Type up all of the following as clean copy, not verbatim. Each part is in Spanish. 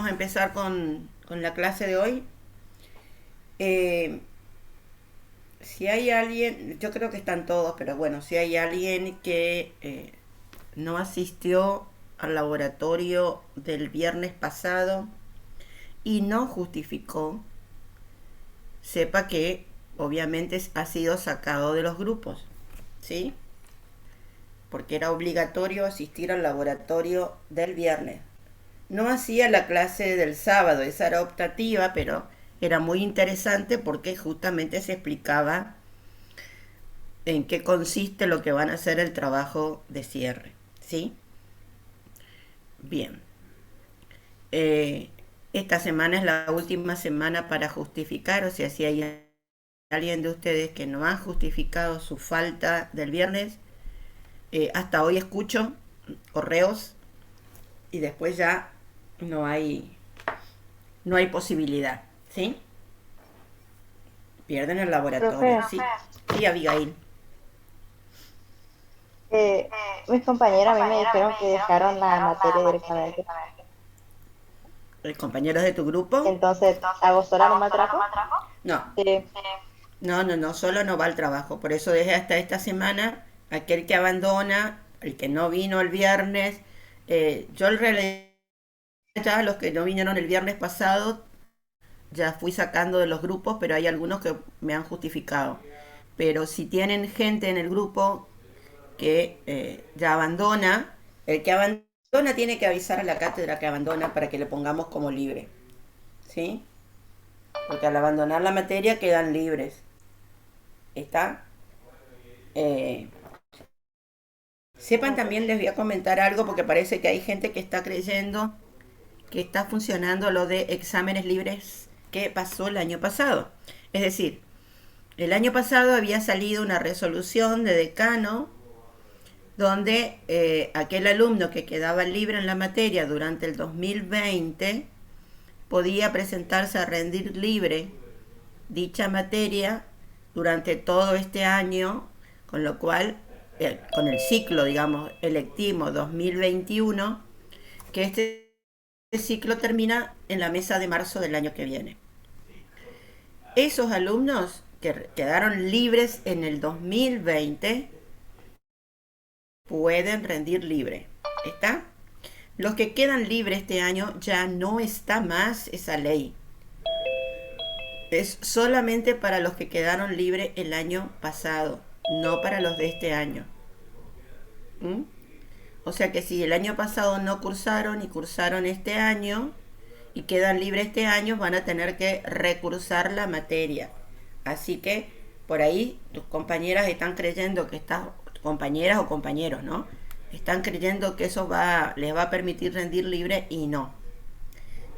a empezar con la clase de hoy. Eh, si hay alguien, yo creo que están todos, pero bueno, si hay alguien que no asistió al laboratorio del viernes pasado y no justificó, sepa que obviamente ha sido sacado de los grupos, ¿sí? Porque era obligatorio asistir al laboratorio del viernes. No hacía la clase del sábado, esa era optativa, pero era muy interesante porque justamente se explicaba en qué consiste lo que van a hacer el trabajo de cierre, ¿sí? Bien. Eh, esta semana es la última semana para justificar, o sea, si hay alguien de ustedes que no ha justificado su falta del viernes, hasta hoy escucho correos y después ya no hay, no hay posibilidad, ¿sí? Pierden el laboratorio, Profe, ¿sí? Sí, Abigail. eh, mis compañeros a mí me dijeron que dejaron la materia directamente. ¿Compañeros de tu grupo? Entonces, ¿hago sola nomás el trabajo? No, Sí. no, solo no va al trabajo. Por eso desde hasta esta semana, aquel que abandona, el que no vino el viernes, yo en realidad ya los que no vinieron el viernes pasado, ya fui sacando de los grupos, pero hay algunos que me han justificado. Pero si tienen gente en el grupo que ya abandona, el que abandona tiene que avisar a la cátedra que abandona para que le pongamos como libre, ¿sí? Porque al abandonar la materia quedan libres. ¿Está? Eh, sepan Ok. también, les voy a comentar algo porque parece que hay gente que está creyendo que está funcionando lo de exámenes libres que pasó el año pasado. Es decir, el año pasado había salido una resolución de decano donde aquel alumno que quedaba libre en la materia durante el 2020 podía presentarse a rendir libre dicha materia durante todo este año, con lo cual, con el ciclo, digamos, electivo 2021, que este ciclo termina en la mesa de marzo del año que viene. Esos alumnos que quedaron libres en el 2020 pueden rendir libre. ¿Está? Los que quedan libres este año ya no está más esa ley. Es solamente para los que quedaron libres el año pasado, no para los de este año. ¿Mm? O sea que si el año pasado no cursaron y cursaron este año y quedan libres este año, van a tener que recursar la materia. Así que por ahí tus compañeras están creyendo que estas compañeras o compañeros, ¿no? Están creyendo que eso les va a permitir rendir libre y no.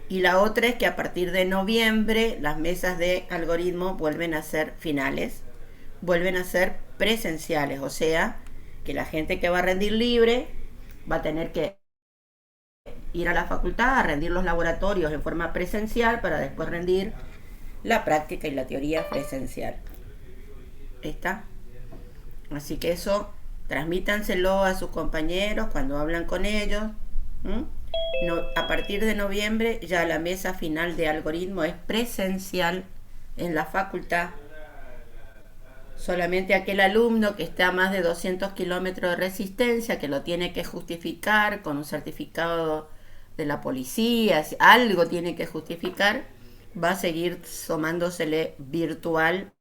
Y la otra es que a partir de noviembre las mesas de algoritmo vuelven a ser finales, vuelven a ser presenciales, o sea, que la gente que va a rendir libre va a tener que ir a la facultad a rendir los laboratorios en forma presencial para después rendir la práctica y la teoría presencial. ¿Está? Así que eso transmítanselo a sus compañeros cuando hablan con ellos. ¿Mm? No, a partir de noviembre ya la mesa final de algoritmo es presencial en la facultad. Solamente aquel alumno que está a más de 200 kilómetros de resistencia, que lo tiene que justificar con un certificado de la policía, algo tiene que justificar, va a seguir tomándosele virtual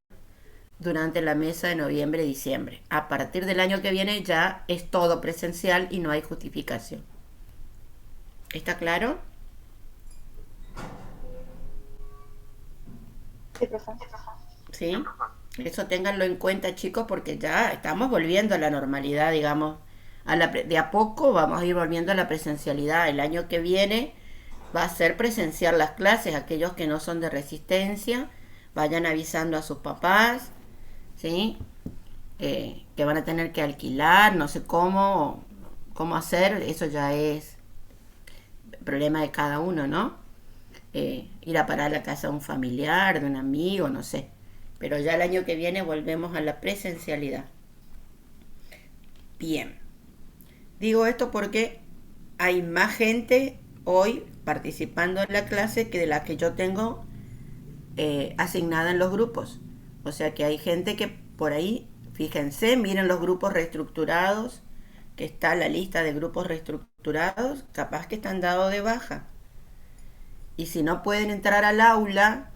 durante la mesa de noviembre-diciembre. A partir del año que viene ya es todo presencial y no hay justificación. ¿Está claro? Sí, profe. ¿Sí? Eso ténganlo en cuenta, chicos, porque ya estamos volviendo a la normalidad, digamos. De a poco vamos a ir volviendo a la presencialidad. El año que viene va a ser presencial las clases. Aquellos que no son de resistencia, vayan avisando a sus papás, ¿sí? Que van a tener que alquilar, no sé cómo hacer. Eso ya es problema de cada uno, ¿no? Ir a parar a la casa de un familiar, de un amigo, no sé. Pero ya el año que viene volvemos a la presencialidad. Bien. Digo esto porque hay más gente hoy participando en la clase que de la que yo tengo asignada en los grupos. O sea que hay gente que por ahí, fíjense, miren los grupos reestructurados, que está la lista de grupos reestructurados, capaz que están dados de baja. Y si no pueden entrar al aula,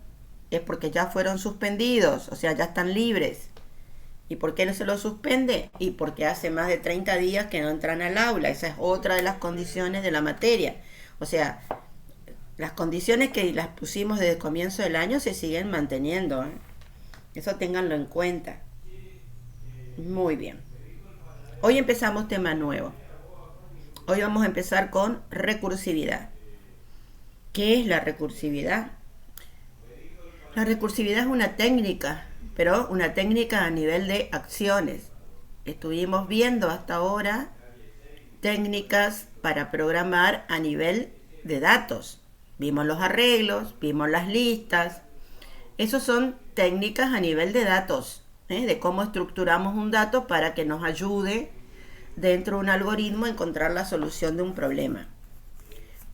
es porque ya fueron suspendidos, o sea, ya están libres. ¿Y por qué no se los suspende? Y porque hace más de 30 días que no entran al aula. Esa es otra de las condiciones de la materia. O sea, las condiciones que las pusimos desde el comienzo del año se siguen manteniendo, ¿eh? Eso ténganlo en cuenta. Muy bien. Hoy empezamos tema nuevo. Hoy vamos a empezar con recursividad. ¿Qué es la recursividad? La recursividad es una técnica, pero una técnica a nivel de acciones. Estuvimos viendo hasta ahora técnicas para programar a nivel de datos. Vimos los arreglos, vimos las listas. Esos son técnicas a nivel de datos, de cómo estructuramos un dato para que nos ayude dentro de un algoritmo a encontrar la solución de un problema.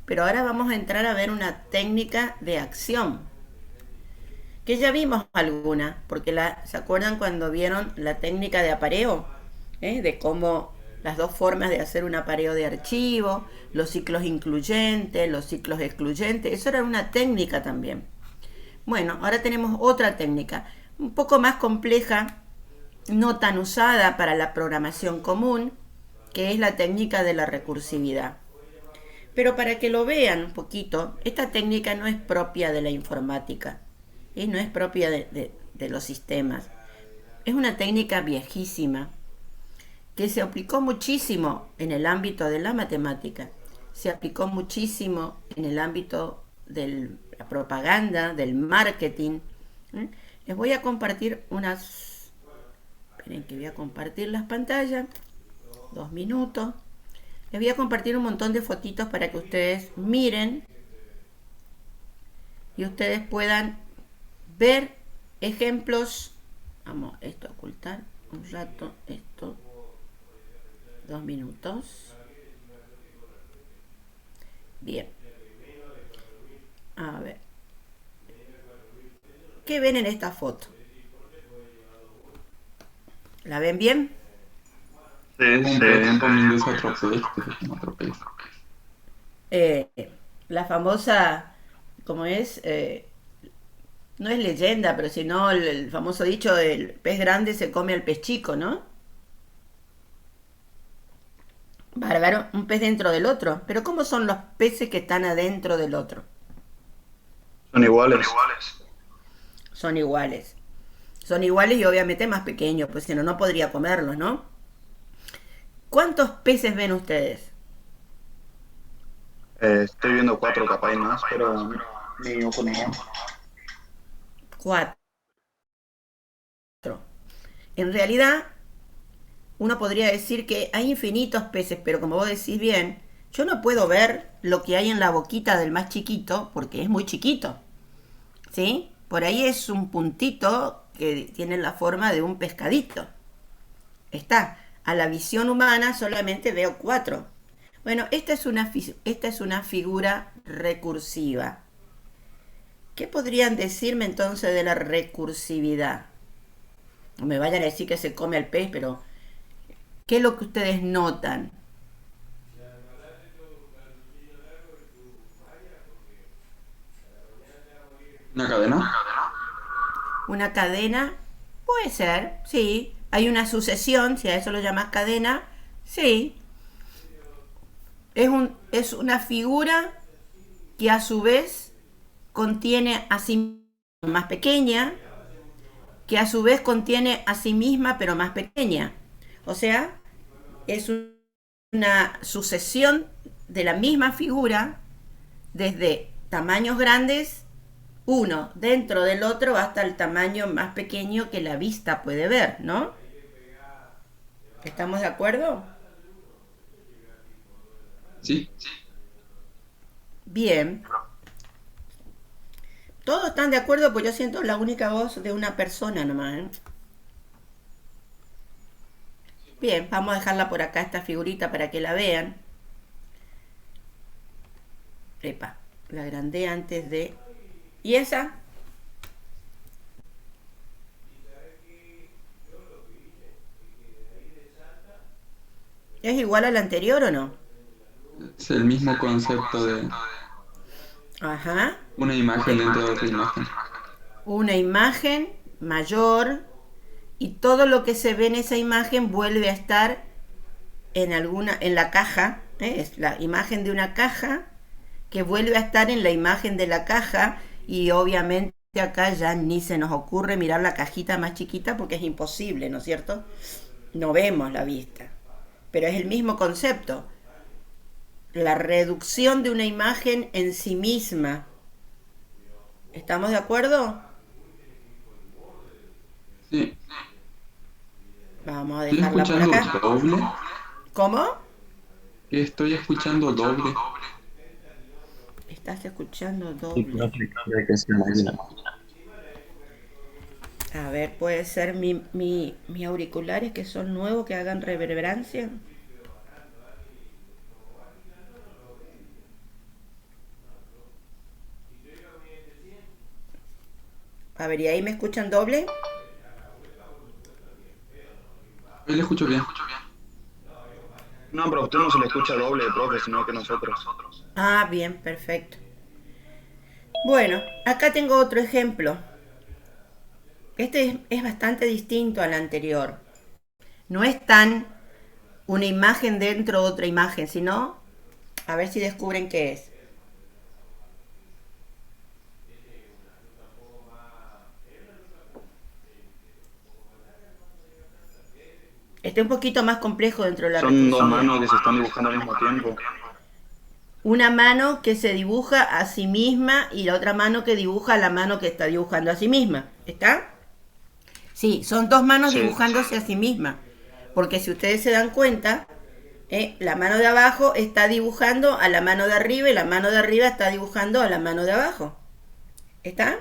Pero ahora vamos a entrar a ver una técnica de acción, que ya vimos alguna, porque ¿se acuerdan cuando vieron la técnica de apareo? De cómo las dos formas de hacer un apareo de archivo, los ciclos incluyentes, los ciclos excluyentes, eso era una técnica también. Bueno, ahora tenemos otra técnica, un poco más compleja, no tan usada para la programación común, que es la técnica de la recursividad. Pero para que lo vean un poquito, esta técnica no es propia de la informática, no es propia de los sistemas. Es una técnica viejísima que se aplicó muchísimo en el ámbito de la matemática, se aplicó muchísimo en el ámbito de la propaganda, del marketing. Les voy a compartir unas... Esperen que voy a compartir las pantallas. 2 minutos. Les voy a compartir un montón de fotitos para que ustedes miren y ustedes puedan ver ejemplos. Vamos, esto a ocultar un rato, esto. 2 minutos. Bien. A ver. ¿Qué ven en esta foto? ¿La ven bien? La famosa, como es, no es leyenda, pero si no, el famoso dicho, el pez grande se come al pez chico, ¿no? Bárbaro, un pez dentro del otro. Pero ¿cómo son los peces que están adentro del otro? Son iguales. Son iguales. Son iguales y obviamente más pequeños, pues si no, no podría comerlos, ¿no? ¿Cuántos peces ven ustedes? Estoy viendo 4, capaz y más, pero ni ojo ni ojo. 4. En realidad, uno podría decir que hay infinitos peces, pero como vos decís bien, yo no puedo ver lo que hay en la boquita del más chiquito porque es muy chiquito. ¿Sí? Por ahí es un puntito que tiene la forma de un pescadito. Está. A la visión humana solamente veo 4. Bueno, esta es una figura recursiva. ¿Qué podrían decirme entonces de la recursividad? No me vayan a decir que se come al pez, pero ¿qué es lo que ustedes notan? ¿Una cadena? Una cadena, puede ser, sí. Hay una sucesión, si a eso lo llamas cadena, sí. Es una figura que a su vez contiene a sí misma más pequeña, que a su vez contiene a sí misma pero más pequeña. O sea, es una sucesión de la misma figura desde tamaños grandes, uno dentro del otro, hasta el tamaño más pequeño que la vista puede ver, ¿no? ¿Estamos de acuerdo? Sí. Bien. Todos están de acuerdo, pues yo siento la única voz de una persona nomás, ¿eh? Bien, vamos a dejarla por acá, esta figurita, para que la vean. Epa, La agrandé antes de... ¿Y esa? ¿Es igual a la anterior o no? Es el mismo concepto de Ajá. una imagen dentro de otra imagen. Una imagen mayor y todo lo que se ve en esa imagen vuelve a estar en la caja, es la imagen de una caja que vuelve a estar en la imagen de la caja, y obviamente acá ya ni se nos ocurre mirar la cajita más chiquita porque es imposible, ¿no es cierto? No vemos la vista, pero es el mismo concepto, la reducción de una imagen en sí misma. ¿Estamos de acuerdo? Sí, Vamos a estoy dejarla por escuchando acá. doble. ¿Cómo? ¿Qué estoy escuchando doble? Estás escuchando Y no doble. explicarle que se imagina. A ver, puede ser mi auriculares que son nuevos, que hagan reverberancia. A ver, ¿y ahí me escuchan doble? Ahí le escucho bien. No, pero a usted no se le escucha doble, profe, sino que nosotros. Ah, bien, perfecto. Bueno, acá tengo otro ejemplo. Este es bastante distinto al anterior. No es tan una imagen dentro de otra imagen, sino, a ver si descubren qué es. Este es un poquito más complejo dentro de la Son dos recursividad. manos que se están dibujando al mismo tiempo. Una mano que se dibuja a sí misma y la otra mano que dibuja a la mano que está dibujando a sí misma. ¿Está? Sí, son dos manos Sí. dibujándose a sí misma. Porque si ustedes se dan cuenta, la mano de abajo está dibujando a la mano de arriba y la mano de arriba está dibujando a la mano de abajo. ¿Está?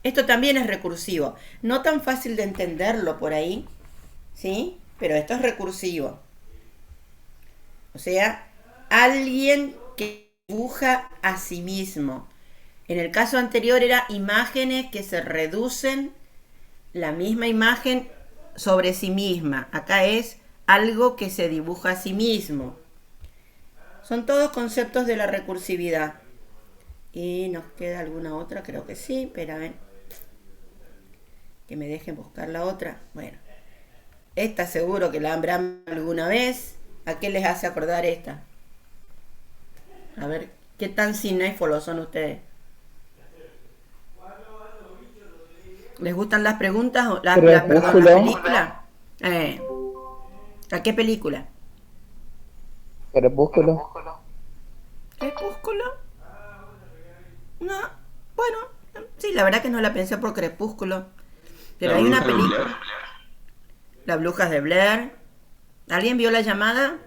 Esto también es recursivo. No tan fácil de entenderlo por ahí, ¿sí? Pero esto es recursivo. O sea, alguien que dibuja a sí mismo. En el caso anterior era imágenes que se reducen la misma imagen sobre sí misma. Acá es algo que se dibuja a sí mismo. Son todos conceptos de la recursividad. ¿Y nos queda alguna otra? Creo que sí. Espera, que me dejen buscar la otra. Bueno, esta seguro que la habrán alguna vez. ¿A qué les hace acordar esta? A ver, ¿qué tan cinéfilos son ustedes? ¿Les gustan las preguntas o perdón, las películas? Eh, ¿A qué película? Crepúsculo. ¿Crepúsculo? No, bueno, sí, la verdad que no la pensé por Crepúsculo. Pero La hay una bruja de película, Blair. Las Brujas de Blair. ¿Alguien vio La Llamada?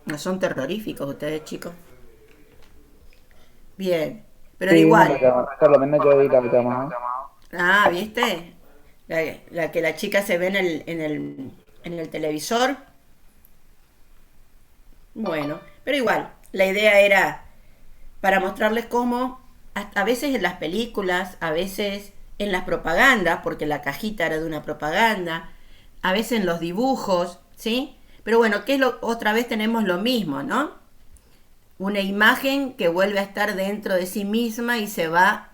No son terroríficos ustedes, chicos. Bien, pero Sí, vimos igual. la llamada. Por lo menos yo vi la llamada. Ah, ¿viste? La que la chica se ve en el televisor. Bueno, pero igual, la idea era para mostrarles cómo a veces en las películas, a veces en las propagandas, porque la cajita era de una propaganda, a veces en los dibujos, ¿sí? Pero bueno, otra vez tenemos lo mismo, ¿no? Una imagen que vuelve a estar dentro de sí misma y se va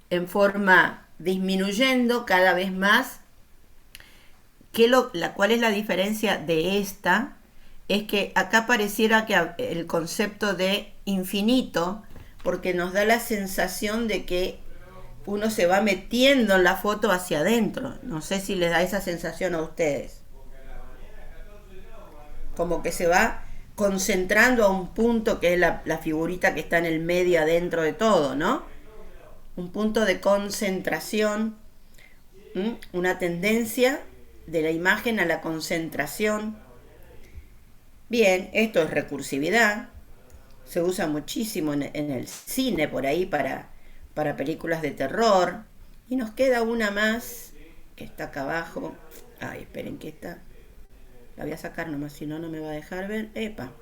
en forma disminuyendo cada vez más. ¿Cuál es la diferencia de esta? Es que acá pareciera que el concepto de infinito, porque nos da la sensación de que uno se va metiendo en la foto hacia adentro. No sé si les da esa sensación a ustedes. Como que se va concentrando a un punto que es la figurita que está en el medio adentro de todo, ¿no? Un punto de concentración, una tendencia de la imagen a la concentración. Bien, esto es recursividad. Se usa muchísimo en el cine por ahí para películas de terror. Y nos queda una más que está acá abajo. Ay, esperen que está. La voy a sacar nomás, si no, no me va a dejar ver. Epa.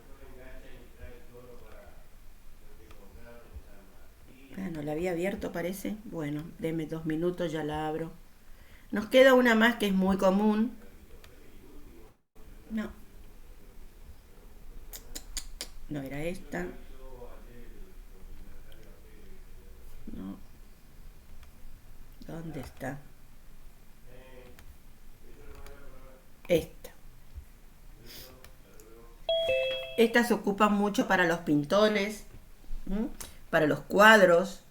No la había abierto, parece. Bueno, deme 2 minutos, ya la abro. Nos queda una más que es muy común. No, no era esta. No. ¿Dónde está? Esta. Esta se ocupa mucho para los pintores, ¿m? Para los cuadros.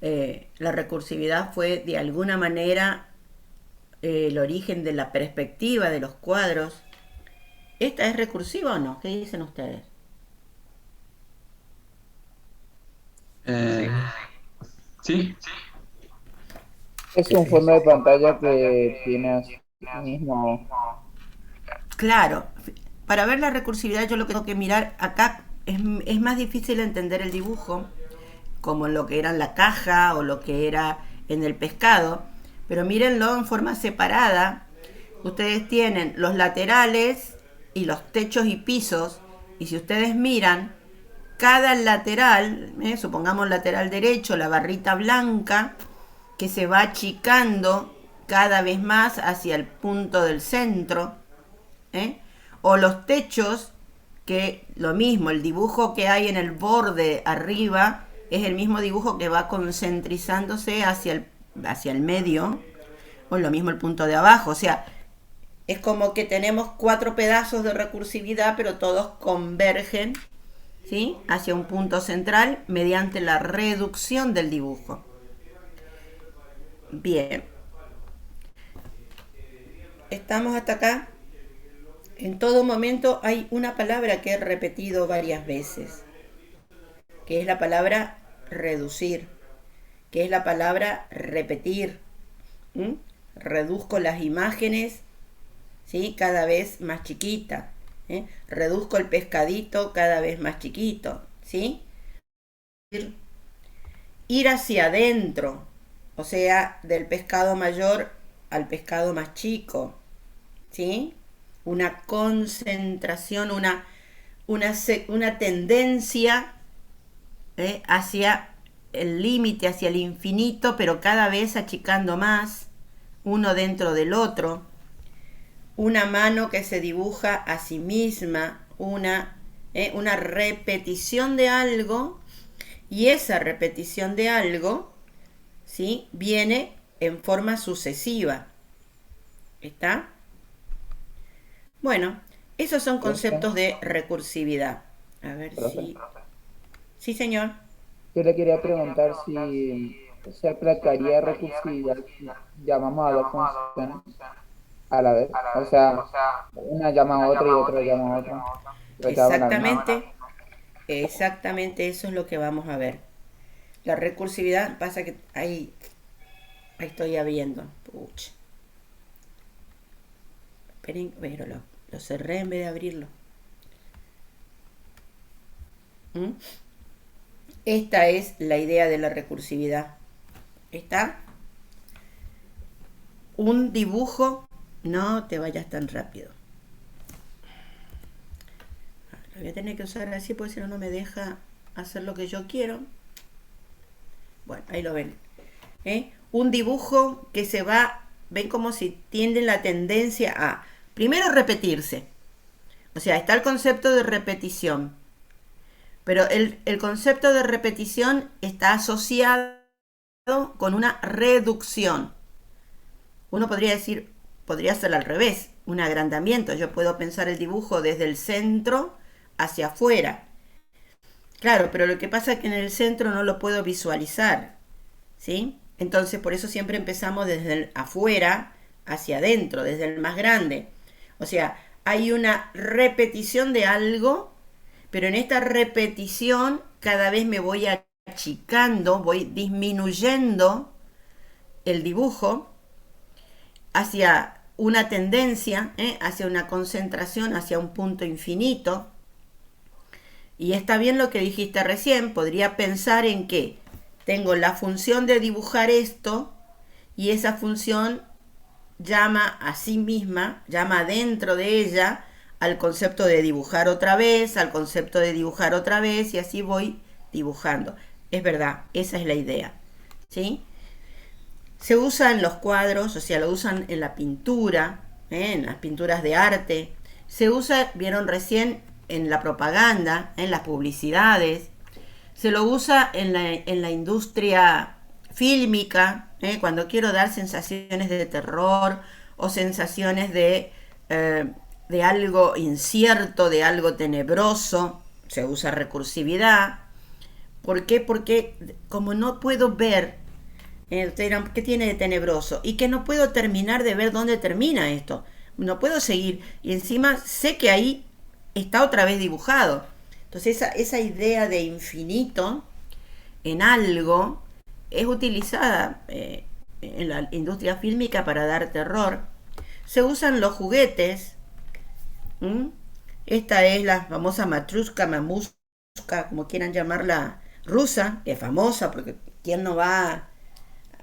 La recursividad fue de alguna manera el origen de la perspectiva de los cuadros. ¿Esta es recursiva o no? ¿Qué dicen ustedes? Eh, sí, Es un fondo de pantalla que tiene así mismo. Claro, para ver la recursividad yo lo que tengo que mirar acá es más difícil entender el dibujo, como en lo que era en la caja o lo que era en el pescado, pero mírenlo en forma separada. Ustedes tienen los laterales y los techos y pisos, y si ustedes miran, cada lateral, supongamos lateral derecho, la barrita blanca, que se va achicando cada vez más hacia el punto del centro, o los techos, que lo mismo, el dibujo que hay en el borde arriba es el mismo dibujo que va concentrizándose hacia el medio, o lo mismo el punto de abajo. O sea, es como que tenemos 4 pedazos de recursividad, pero todos convergen, ¿sí?, hacia un punto central mediante la reducción del dibujo. Bien. ¿Estamos hasta acá? En todo momento hay una palabra que he repetido varias veces, que es la palabra reducir, que es la palabra repetir. Reduzco las imágenes, ¿sí?, cada vez más chiquita. Reduzco el pescadito cada vez más chiquito, ¿sí? Ir hacia adentro, o sea, del pescado mayor al pescado más chico, ¿sí? Una concentración, una tendencia hacia el límite, hacia el infinito, pero cada vez achicando más, uno dentro del otro. Una mano que se dibuja a sí misma, una repetición de algo, y esa repetición de algo, ¿sí?, viene en forma sucesiva. ¿Está? Bueno, esos son conceptos de recursividad. A ver si... Sí, señor. Yo le quería preguntar si se aplicaría recursividad si llamamos a dos funciones a la vez. O sea, una llama a otra y otra llama a otra. Pero llaman a la misma. Exactamente eso es lo que vamos a ver. La recursividad, pasa que ahí estoy abriendo. Pucha. Esperen, pero lo cerré en vez de abrirlo. Esta es la idea de la recursividad. ¿Está? Un dibujo, no te vayas tan rápido. Lo voy a tener que usar así porque si no, no me deja hacer lo que yo quiero. Bueno, ahí lo ven. Un dibujo que se va, ven como si tienden la tendencia a, primero, repetirse. O sea, está el concepto de repetición. Pero el concepto de repetición está asociado con una reducción. Uno podría decir, podría ser al revés, un agrandamiento. Yo puedo pensar el dibujo desde el centro hacia afuera. Claro, pero lo que pasa es que en el centro no lo puedo visualizar, ¿sí? Entonces, por eso siempre empezamos desde el afuera hacia adentro, desde el más grande. O sea, hay una repetición de algo, pero en esta repetición cada vez me voy achicando, voy disminuyendo el dibujo hacia una tendencia, hacia una concentración, hacia un punto infinito. Y está bien lo que dijiste recién, podría pensar en que tengo la función de dibujar esto y esa función llama a sí misma, llama dentro de ella al concepto de dibujar otra vez, al concepto de dibujar otra vez, y así voy dibujando. Es verdad, esa es la idea, ¿sí? Se usa en los cuadros, o sea, lo usan en la pintura, en las pinturas de arte. Se usa, vieron recién, en la propaganda, en las publicidades. Se lo usa en la industria fílmica, cuando quiero dar sensaciones de terror o sensaciones de algo incierto, de algo tenebroso. Se usa recursividad. ¿Por qué? Porque como no puedo ver, ustedes dirán, ¿qué tiene de tenebroso? Y que no puedo terminar de ver dónde termina esto. No puedo seguir. Y encima sé que ahí está otra vez dibujado. Entonces esa idea de infinito en algo es utilizada en la industria fílmica para dar terror. Se usan los juguetes. Esta es la famosa matrushka, mamushka, como quieran llamarla, rusa, que es famosa porque ¿quién no la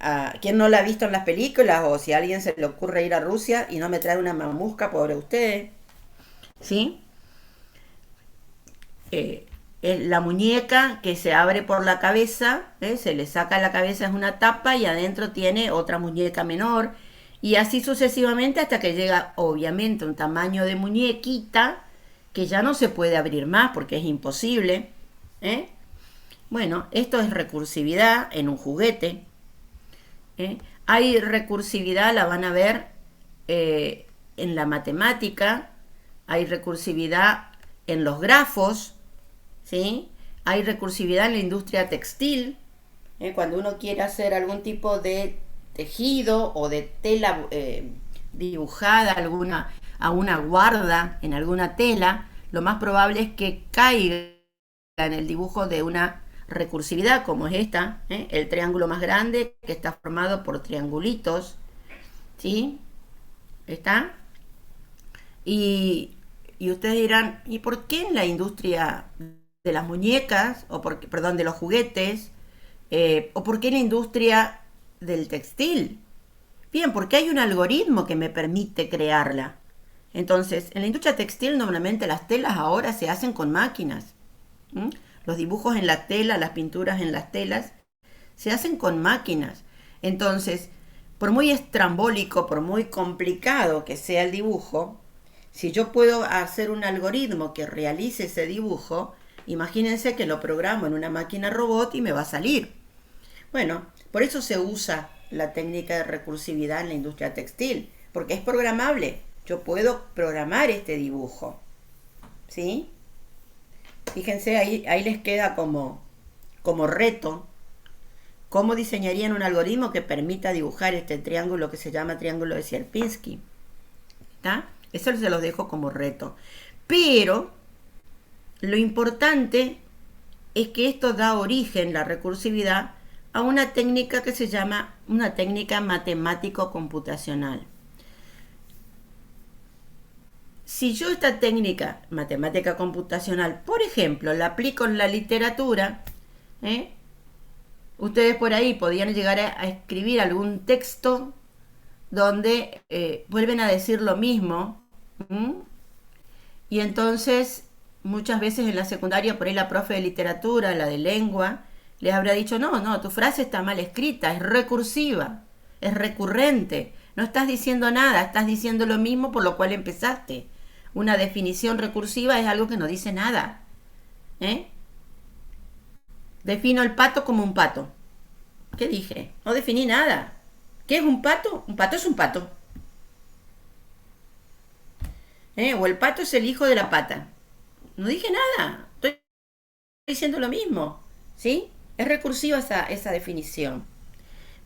ha visto en las películas? O si a alguien se le ocurre ir a Rusia y no me trae una mamushka, pobre usted, ¿sí? Es la muñeca que se abre por la cabeza, se le saca la cabeza, es una tapa y adentro tiene otra muñeca menor y así sucesivamente hasta que llega obviamente un tamaño de muñequita que ya no se puede abrir más porque es imposible. Bueno, esto es recursividad en un juguete. Hay recursividad, la van a ver en la matemática, hay recursividad en los grafos, ¿sí? Hay recursividad en la industria textil, cuando uno quiere hacer algún tipo de tejido o de tela dibujada, a una guarda en alguna tela, lo más probable es que caiga en el dibujo de una recursividad como es esta, el triángulo más grande que está formado por triangulitos, ¿sí? ¿Está? Y ustedes dirán, ¿y por qué en la industria de las muñecas, de los juguetes, o por qué en la industria del textil? Bien, porque hay un algoritmo que me permite crearla. Entonces, en la industria textil normalmente las telas ahora se hacen con máquinas. Los dibujos en la tela, las pinturas en las telas, se hacen con máquinas. Entonces, por muy estrambólico, por muy complicado que sea el dibujo, si yo puedo hacer un algoritmo que realice ese dibujo, imagínense que lo programo en una máquina robot y me va a salir. Bueno, por eso se usa la técnica de recursividad en la industria textil, porque es programable. Yo puedo programar este dibujo, ¿sí? Fíjense, ahí les queda como reto cómo diseñarían un algoritmo que permita dibujar este triángulo que se llama triángulo de Sierpinski. ¿Está? Eso se los dejo como reto. Pero lo importante es que esto da origen, la recursividad, a una técnica que se llama una técnica matemático-computacional. Si yo esta técnica matemática computacional, por ejemplo, la aplico en la literatura, ustedes por ahí podían llegar a escribir algún texto donde vuelven a decir lo mismo, y entonces muchas veces en la secundaria, por ahí la profe de literatura, la de lengua, les habrá dicho, no, tu frase está mal escrita, es recursiva, es recurrente, no estás diciendo nada, estás diciendo lo mismo por lo cual empezaste. Una definición recursiva es algo que no dice nada. Defino el pato como un pato. ¿Qué dije? No definí nada. ¿Qué es un pato? Un pato es un pato. O el pato es el hijo de la pata. No dije nada. Estoy diciendo lo mismo. ¿Sí? Es recursiva esa definición.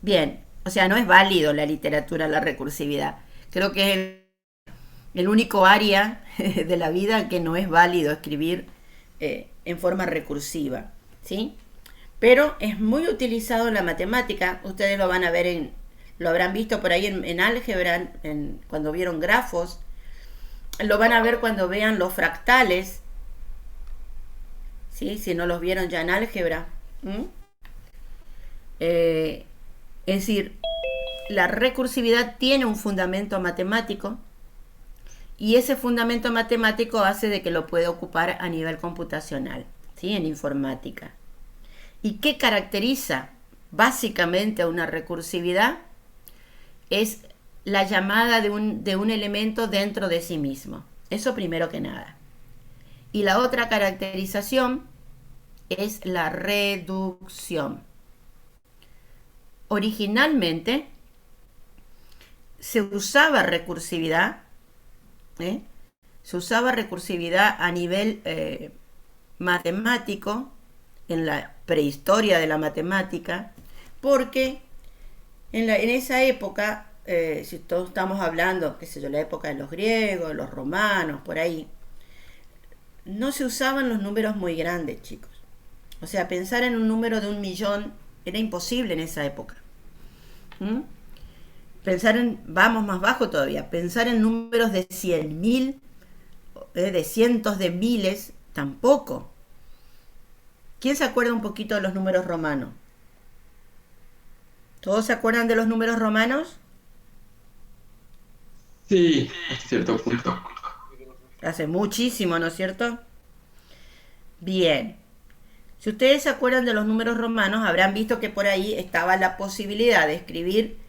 Bien. O sea, no es válido la literatura, la recursividad. Creo que es el único área de la vida que no es válido escribir en forma recursiva, ¿sí? Pero es muy utilizado en la matemática. Ustedes lo van a ver, lo habrán visto por ahí en álgebra, cuando vieron grafos. Lo van a ver cuando vean los fractales, ¿sí? Si no los vieron ya en álgebra. Es decir, la recursividad tiene un fundamento matemático y ese fundamento matemático hace de que lo pueda ocupar a nivel computacional, ¿sí? En informática. ¿Y qué caracteriza básicamente a una recursividad? Es la llamada de un elemento dentro de sí mismo. Eso primero que nada. Y la otra caracterización es la reducción. Originalmente se usaba recursividad, ¿eh? Se usaba recursividad a nivel matemático, en la prehistoria de la matemática, porque en esa época, si todos estamos hablando, qué sé yo, la época de los griegos, los romanos, por ahí, no se usaban los números muy grandes, chicos. O sea, pensar en un número de 1.000.000 era imposible en esa época. ¿Mm? Pensar en, vamos más bajo todavía, pensar en números de 100.000, de cientos de miles, tampoco. ¿Quién se acuerda un poquito de los números romanos? ¿Todos se acuerdan de los números romanos? Sí, hasta cierto punto. Hace muchísimo, ¿no es cierto? Bien. Si ustedes se acuerdan de los números romanos, habrán visto que por ahí estaba la posibilidad de escribir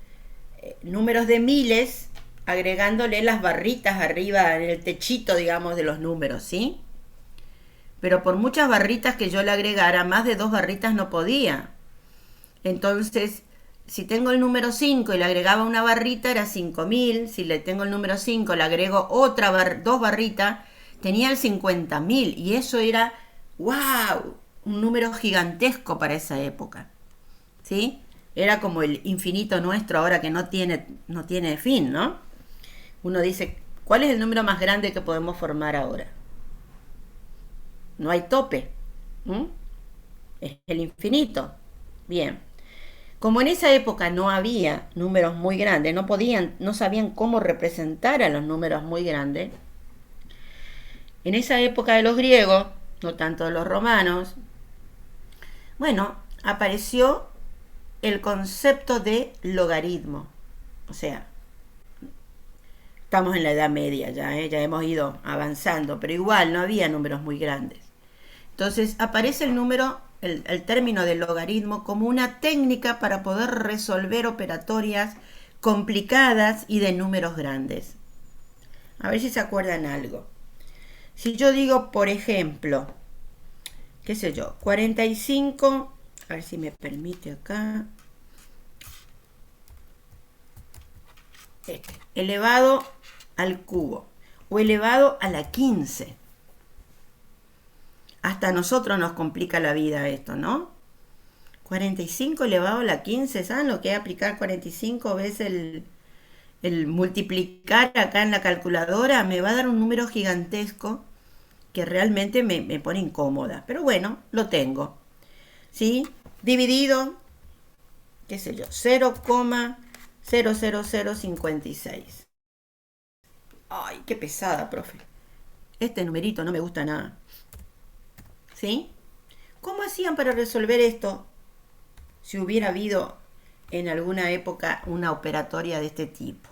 números de miles agregándole las barritas arriba en el techito, digamos, de los números, ¿sí? Pero por muchas barritas que yo le agregara, más de 2 barritas no podía. Entonces, si tengo el número 5 y le agregaba una barrita, era 5.000. Si le tengo el número 5, le agrego dos barritas, tenía el 50.000. Y eso era, wow, un número gigantesco para esa época. ¿Sí? Era como el infinito nuestro ahora que no tiene fin, ¿no? Uno dice, ¿cuál es el número más grande que podemos formar ahora? No hay tope. ¿Mm? Es el infinito. Bien. Como en esa época no había números muy grandes, no sabían cómo representar a los números muy grandes, en esa época de los griegos, no tanto de los romanos, bueno, apareció el concepto de logaritmo. O sea, estamos en la Edad Media ya, ya hemos ido avanzando, pero igual no había números muy grandes. Entonces aparece el término de logaritmo como una técnica para poder resolver operatorias complicadas y de números grandes. A ver si se acuerdan algo. Si yo digo, por ejemplo, qué sé yo, 45, a ver si me permite acá, elevado al cubo o elevado a la 15. Hasta a nosotros nos complica la vida esto, ¿no? 45 elevado a la 15, ¿saben lo que es aplicar 45 veces el multiplicar acá en la calculadora? Me va a dar un número gigantesco que realmente me pone incómoda. Pero bueno, lo tengo. ¿Sí? Dividido, qué sé yo, 0,00056. Ay, qué pesada, profe. Este numerito no me gusta nada. ¿Sí? ¿Cómo hacían para resolver esto si hubiera habido en alguna época una operatoria de este tipo?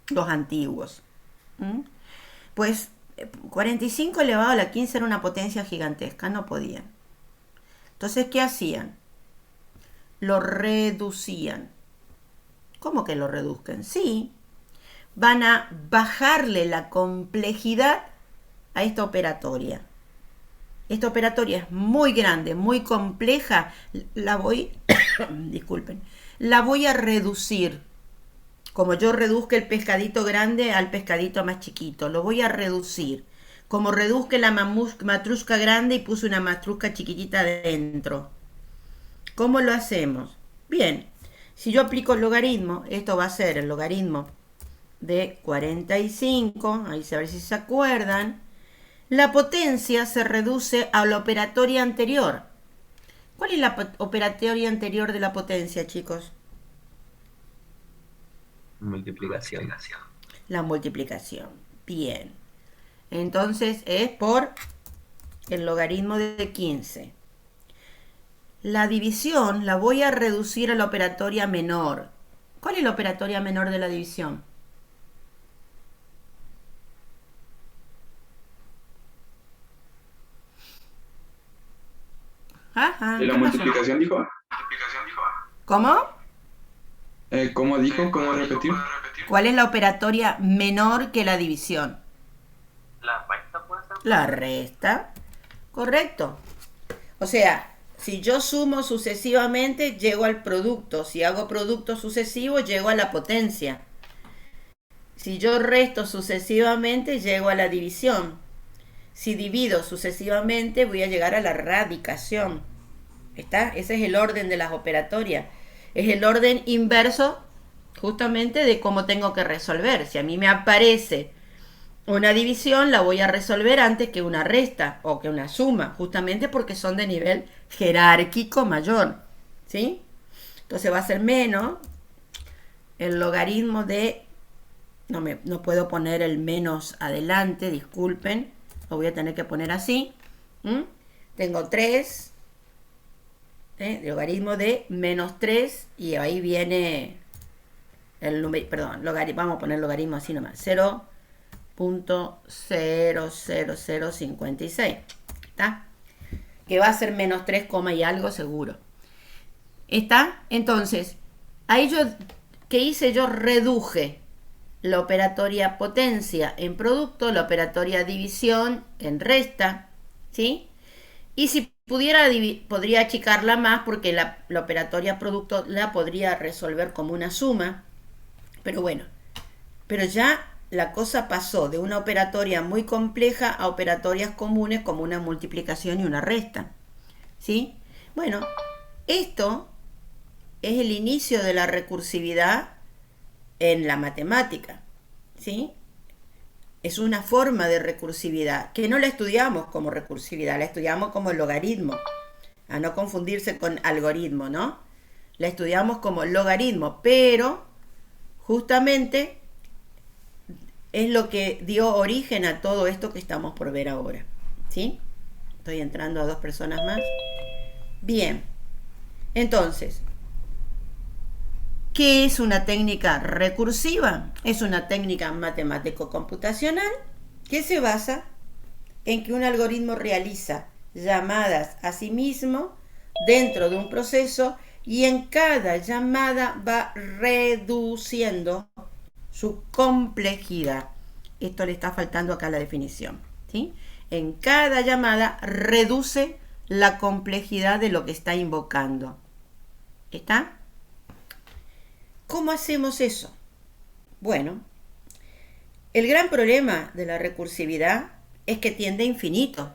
Los antiguos. ¿Mm? Pues 45 elevado a la 15 era una potencia gigantesca, no podían. Entonces, ¿qué hacían? Lo reducían. ¿Cómo que lo reduzcan? Sí, van a bajarle la complejidad a esta operatoria. Esta operatoria es muy grande, muy compleja, disculpen, la voy a reducir. Como yo reduzco el pescadito grande al pescadito más chiquito, lo voy a reducir. Como reduzco la matrusca grande y puse una matrusca chiquitita dentro. ¿Cómo lo hacemos? Bien, si yo aplico el logaritmo, esto va a ser el logaritmo de 45, ahí a ver si se acuerdan. La potencia se reduce a la operatoria anterior. ¿Cuál es la operatoria anterior de la potencia, chicos? Multiplicación. La multiplicación. Bien. Entonces es por el logaritmo de 15. La división la voy a reducir a la operatoria menor. ¿Cuál es la operatoria menor de la división? Ajá, ¿Y la ¿qué pasó? multiplicación dijo? ¿Cómo? ¿Cómo dijo? ¿Cómo repetir? ¿Cuál es la operatoria menor que la división? La resta. Correcto. O sea, si yo sumo sucesivamente, llego al producto. Si hago producto sucesivo, llego a la potencia. Si yo resto sucesivamente, llego a la división. Si divido sucesivamente, voy a llegar a la radicación. ¿Está? Ese es el orden de las operatorias. Es el orden inverso justamente de cómo tengo que resolver. Si a mí me aparece una división, la voy a resolver antes que una resta o que una suma, justamente porque son de nivel jerárquico mayor. ¿Sí? Entonces va a ser menos el logaritmo de... No puedo poner el menos adelante, disculpen. Lo voy a tener que poner así. Tengo 3. Logaritmo de menos 3. Y ahí viene el número, perdón, vamos a poner logaritmo así nomás. 0.00056. ¿Está? Que va a ser menos 3, y algo seguro. ¿Está? Entonces, ahí ¿qué hice? Yo reduje la operatoria potencia en producto, la operatoria división en resta, ¿sí? Y si pudiera, podría achicarla más porque la operatoria producto la podría resolver como una suma, pero bueno, pero ya la cosa pasó de una operatoria muy compleja a operatorias comunes como una multiplicación y una resta, ¿sí? Bueno, esto es el inicio de la recursividad en la matemática, ¿sí? Es una forma de recursividad que no la estudiamos como recursividad, la estudiamos como logaritmo, a no confundirse con algoritmo, ¿no? La estudiamos como logaritmo, pero justamente es lo que dio origen a todo esto que estamos por ver ahora, ¿sí? Estoy entrando a 2 personas más. Bien, entonces, ¿qué es una técnica recursiva? Es una técnica matemático-computacional que se basa en que un algoritmo realiza llamadas a sí mismo dentro de un proceso y en cada llamada va reduciendo su complejidad. Esto le está faltando acá la definición, ¿sí? En cada llamada reduce la complejidad de lo que está invocando. ¿Está? ¿Cómo hacemos eso? Bueno, el gran problema de la recursividad es que tiende a infinito.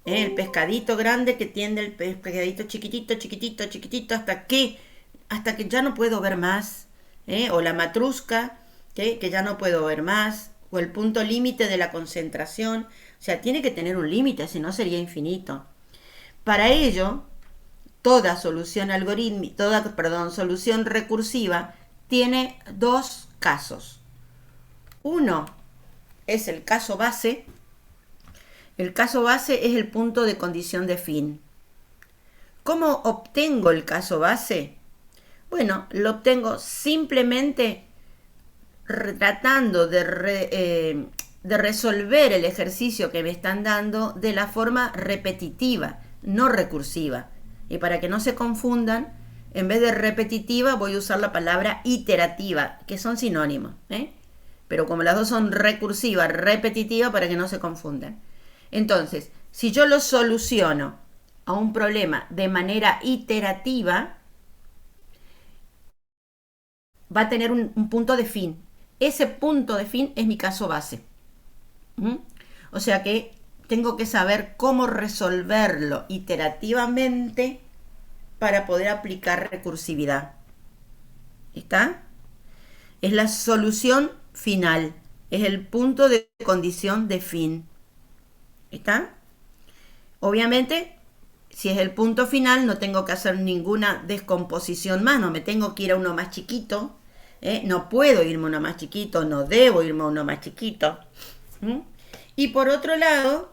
El pescadito grande que tiende el pescadito chiquitito, chiquitito, chiquitito, hasta que ya no puedo ver más. O la matrusca, que ya no puedo ver más. O el punto límite de la concentración. O sea, tiene que tener un límite, si no sería infinito. Para ello, toda solución solución recursiva tiene 2 casos. Uno es el caso base. El caso base es el punto de condición de fin. ¿Cómo obtengo el caso base? Bueno, lo obtengo simplemente tratando de resolver el ejercicio que me están dando de la forma repetitiva, no recursiva. Y para que no se confundan, en vez de repetitiva voy a usar la palabra iterativa, que son sinónimos, pero como las dos son recursiva, repetitiva, para que no se confundan. Entonces, si yo lo soluciono a un problema de manera iterativa, va a tener un punto de fin. Ese punto de fin es mi caso base. O sea que tengo que saber cómo resolverlo iterativamente para poder aplicar recursividad. ¿Está? Es la solución final. Es el punto de condición de fin. ¿Está? Obviamente, si es el punto final, no tengo que hacer ninguna descomposición más. No me tengo que ir a uno más chiquito. No puedo irme a uno más chiquito. No debo irme a uno más chiquito. Y por otro lado,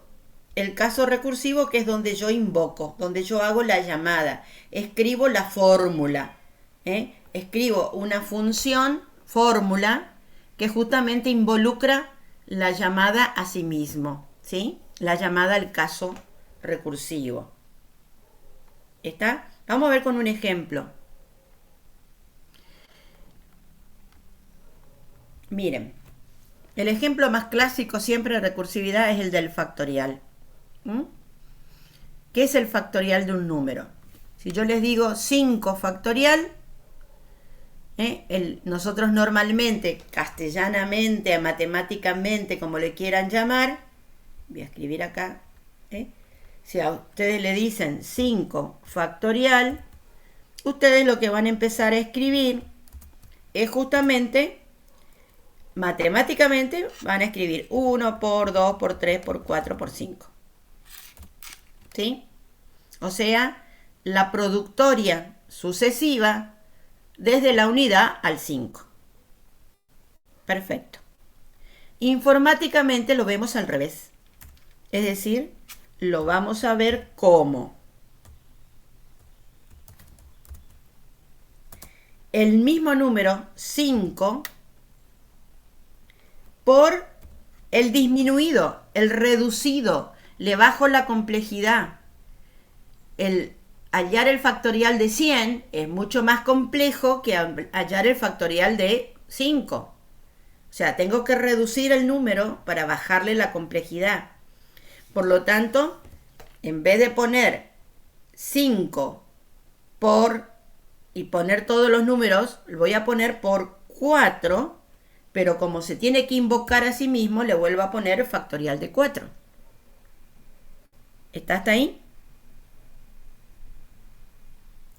el caso recursivo, que es donde yo invoco, donde yo hago la llamada, escribo la fórmula, escribo una función, fórmula, que justamente involucra la llamada a sí mismo, ¿sí? La llamada al caso recursivo. ¿Está? Vamos a ver con un ejemplo. Miren, el ejemplo más clásico siempre de recursividad es el del factorial. ¿Qué es el factorial de un número? Si yo les digo 5 factorial, nosotros normalmente, castellanamente, matemáticamente, como le quieran llamar, voy a escribir acá, si a ustedes le dicen 5 factorial, ustedes lo que van a empezar a escribir es justamente, matemáticamente, van a escribir 1 por 2 por 3 por 4 por 5. ¿Sí? O sea, la productoria sucesiva desde la unidad al 5. Perfecto. Informáticamente lo vemos al revés. Es decir, lo vamos a ver como el mismo número 5 por el disminuido, el reducido. Le bajo la complejidad. El hallar el factorial de 100 es mucho más complejo que hallar el factorial de 5. O sea, tengo que reducir el número para bajarle la complejidad. Por lo tanto, en vez de poner 5 y poner todos los números, lo voy a poner por 4, pero como se tiene que invocar a sí mismo, le vuelvo a poner factorial de 4. ¿Está hasta ahí?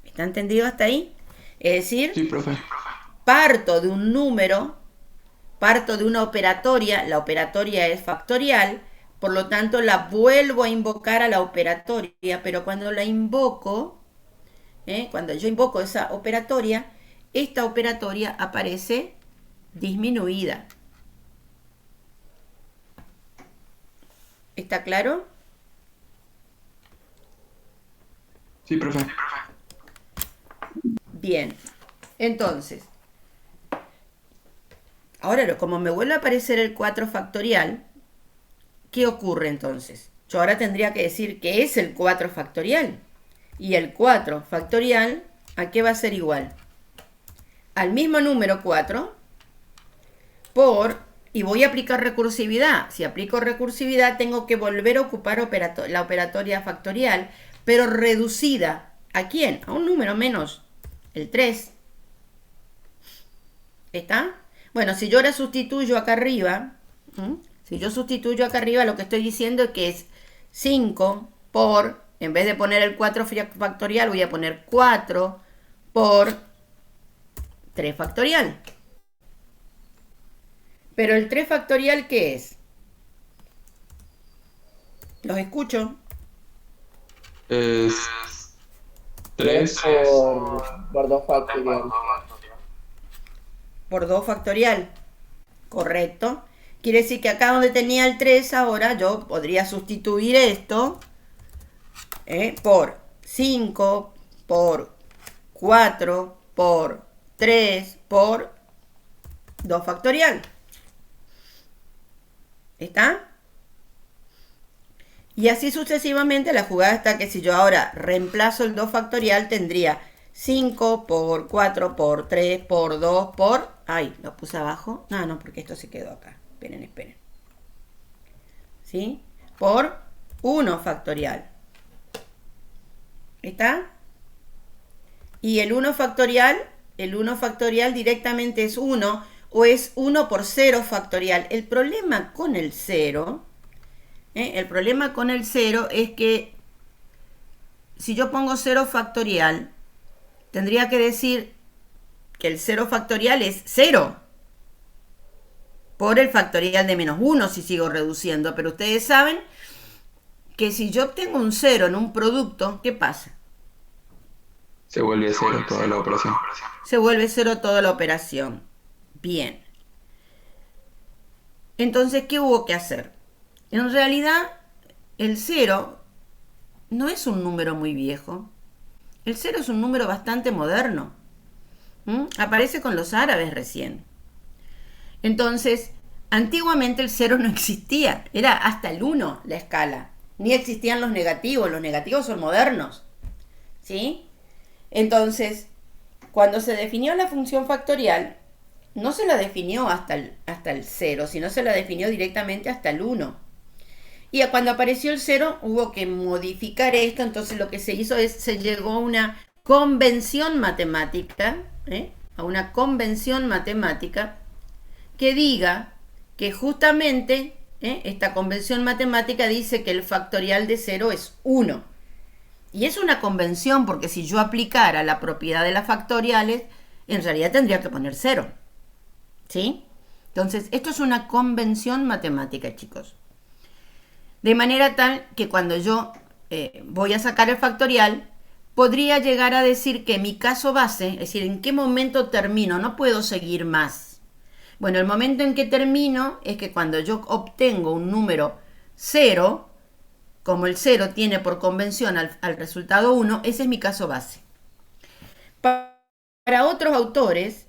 ¿Está entendido hasta ahí? Es decir, Sí, profe. parto de un número, parto de una operatoria, la operatoria es factorial, por lo tanto la vuelvo a invocar a la operatoria, pero cuando la invoco, cuando yo invoco esa operatoria, esta operatoria aparece disminuida. ¿Está claro? Sí, profe. Bien, entonces, ahora como me vuelve a aparecer el 4 factorial, ¿qué ocurre entonces? Yo ahora tendría que decir qué es el 4 factorial. Y el 4 factorial, ¿a qué va a ser igual? Al mismo número 4 y voy a aplicar recursividad. Si aplico recursividad, tengo que volver a ocupar la operatoria factorial, pero reducida. ¿A quién? A un número menos. El 3. ¿Está? Bueno, si yo ahora sustituyo acá arriba, lo que estoy diciendo es que es 5 por, en vez de poner el 4 factorial, voy a poner 4 por 3 factorial. Pero el 3 factorial, ¿qué es? Los escucho. Es 3. Por 2 factorial. Por 2 factorial. Correcto. Quiere decir que acá donde tenía el 3, ahora yo podría sustituir esto por 5, por 4, por 3, por 2 factorial. ¿Está? Y así sucesivamente la jugada está que si yo ahora reemplazo el 2 factorial tendría 5 por 4 por 3 por 2 por... Ay, lo puse abajo. No, porque esto se quedó acá. Esperen. ¿Sí? Por 1 factorial. ¿Está? Y el 1 factorial directamente es 1 o es 1 por 0 factorial. El problema con el 0... El problema con el 0 es que si yo pongo 0 factorial, tendría que decir que el 0 factorial es 0 por el factorial de menos 1 si sigo reduciendo. Pero ustedes saben que si yo obtengo un 0 en un producto, ¿qué pasa? Se vuelve 0 toda la operación. Se vuelve 0 toda la operación. Bien. Entonces, ¿qué hubo que hacer? En realidad, el 0 no es un número muy viejo. El 0 es un número bastante moderno. Aparece con los árabes recién. Entonces, antiguamente el 0 no existía. Era hasta el 1 la escala. Ni existían los negativos. Los negativos son modernos. ¿sí? Entonces, cuando se definió la función factorial, no se la definió hasta el 0, sino se la definió directamente hasta el 1. Y cuando apareció el 0 hubo que modificar esto, entonces lo que se hizo es, se llegó a una convención matemática, a una convención matemática que diga que justamente esta convención matemática dice que el factorial de 0 es 1. Y es una convención porque si yo aplicara la propiedad de las factoriales, en realidad tendría que poner 0. ¿Sí? Entonces, esto es una convención matemática, chicos. De manera tal que cuando yo voy a sacar el factorial, podría llegar a decir que mi caso base, es decir, en qué momento termino, no puedo seguir más. Bueno, el momento en que termino es que cuando yo obtengo un número 0, como el 0 tiene por convención al resultado 1, ese es mi caso base. Para otros autores,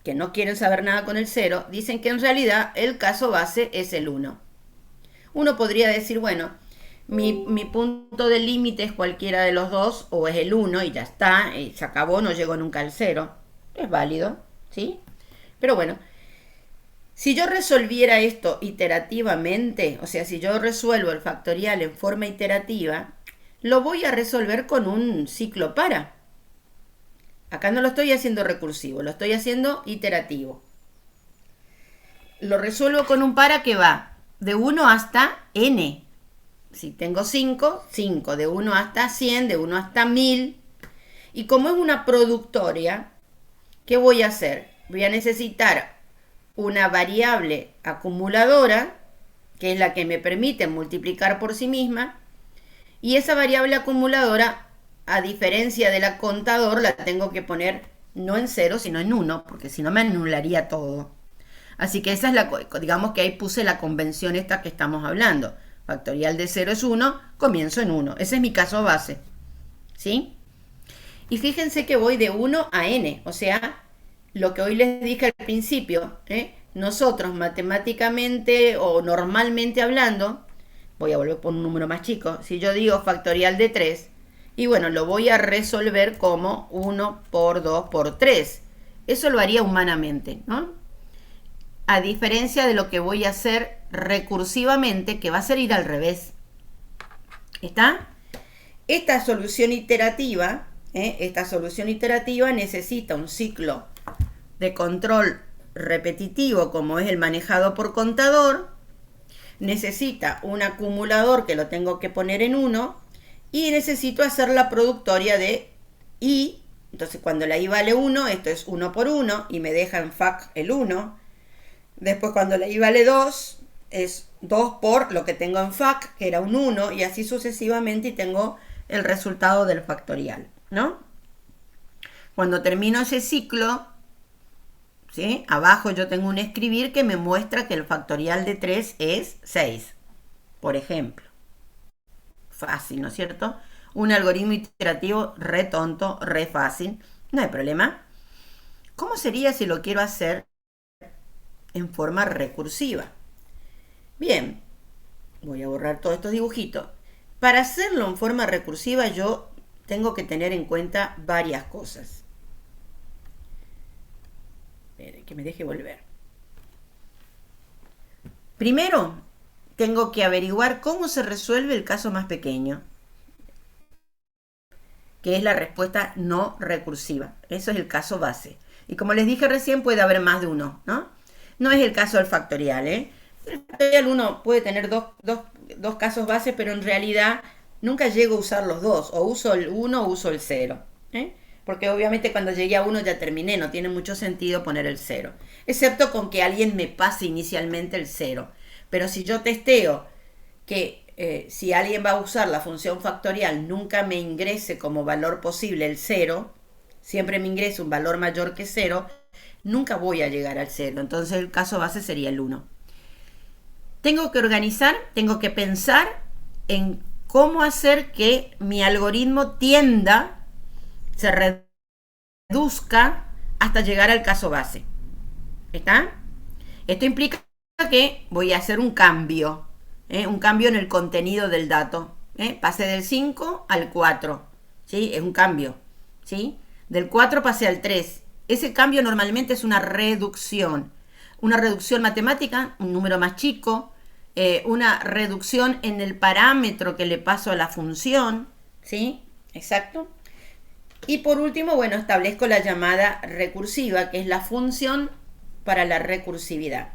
que no quieren saber nada con el 0, dicen que en realidad el caso base es el 1. Uno podría decir, bueno, mi punto de límite es cualquiera de los dos, o es el 1 y ya está, y se acabó, no llego nunca al 0. Es válido, ¿sí? Pero bueno, si yo resolviera esto iterativamente, o sea, si yo resuelvo el factorial en forma iterativa, lo voy a resolver con un ciclo para. Acá no lo estoy haciendo recursivo, lo estoy haciendo iterativo. Lo resuelvo con un para que va de 1 hasta n. Si tengo 5, 5, de 1 hasta 100, de 1 hasta 1000. Y como es una productoria, ¿qué voy a hacer? Voy a necesitar una variable acumuladora, que es la que me permite multiplicar por sí misma, y esa variable acumuladora, a diferencia de la contador, la tengo que poner no en 0, sino en 1, porque si no me anularía todo. Así que esa es digamos que ahí puse la convención esta que estamos hablando. Factorial de 0 es 1, comienzo en 1. Ese es mi caso base. ¿Sí? Y fíjense que voy de 1 a n, o sea, lo que hoy les dije al principio, nosotros matemáticamente o normalmente hablando, voy a volver por un número más chico, si yo digo factorial de 3, y bueno, lo voy a resolver como 1 por 2 por 3. Eso lo haría humanamente, ¿no? A diferencia de lo que voy a hacer recursivamente, que va a ser ir al revés. ¿Está? Esta solución iterativa necesita un ciclo de control repetitivo, como es el manejado por contador, necesita un acumulador que lo tengo que poner en 1, y necesito hacer la productoria de i. Entonces cuando la i vale 1, esto es 1 por 1, y me deja en fac el 1. Después cuando la i vale 2, es 2 por lo que tengo en fac, que era un 1, y así sucesivamente, y tengo el resultado del factorial, ¿no? Cuando termino ese ciclo, ¿sí? Abajo yo tengo un escribir que me muestra que el factorial de 3 es 6, por ejemplo. Fácil, ¿no es cierto? Un algoritmo iterativo re tonto, re fácil, no hay problema. ¿Cómo sería si lo quiero hacer en forma recursiva? Bien, voy a borrar todos estos dibujitos. Para hacerlo en forma recursiva yo tengo que tener en cuenta varias cosas. Espere, que me deje volver. Primero, tengo que averiguar cómo se resuelve el caso más pequeño, que es la respuesta no recursiva. Eso es el caso base. Y como les dije recién, puede haber más de uno, ¿no? No es el caso del factorial, El factorial uno puede tener dos casos base, pero en realidad nunca llego a usar los dos. O uso el 1 o uso el 0. Porque obviamente cuando llegué a 1 ya terminé. No tiene mucho sentido poner el 0. Excepto con que alguien me pase inicialmente el 0. Pero si yo testeo que si alguien va a usar la función factorial nunca me ingrese como valor posible el 0, siempre me ingrese un valor mayor que 0, nunca voy a llegar al 0. Entonces el caso base sería el 1. Tengo que organizar, tengo que pensar en cómo hacer que mi algoritmo tienda, se reduzca hasta llegar al caso base. ¿Está? Esto implica que voy a hacer un cambio en el contenido del dato. Pase del 5 al 4. ¿sí? Es un cambio, ¿sí? Del 4 pasé al 3. Ese cambio normalmente es una reducción. Una reducción matemática, un número más chico, una reducción en el parámetro que le paso a la función, ¿sí? Exacto. Y por último, bueno, establezco la llamada recursiva, que es la función para la recursividad.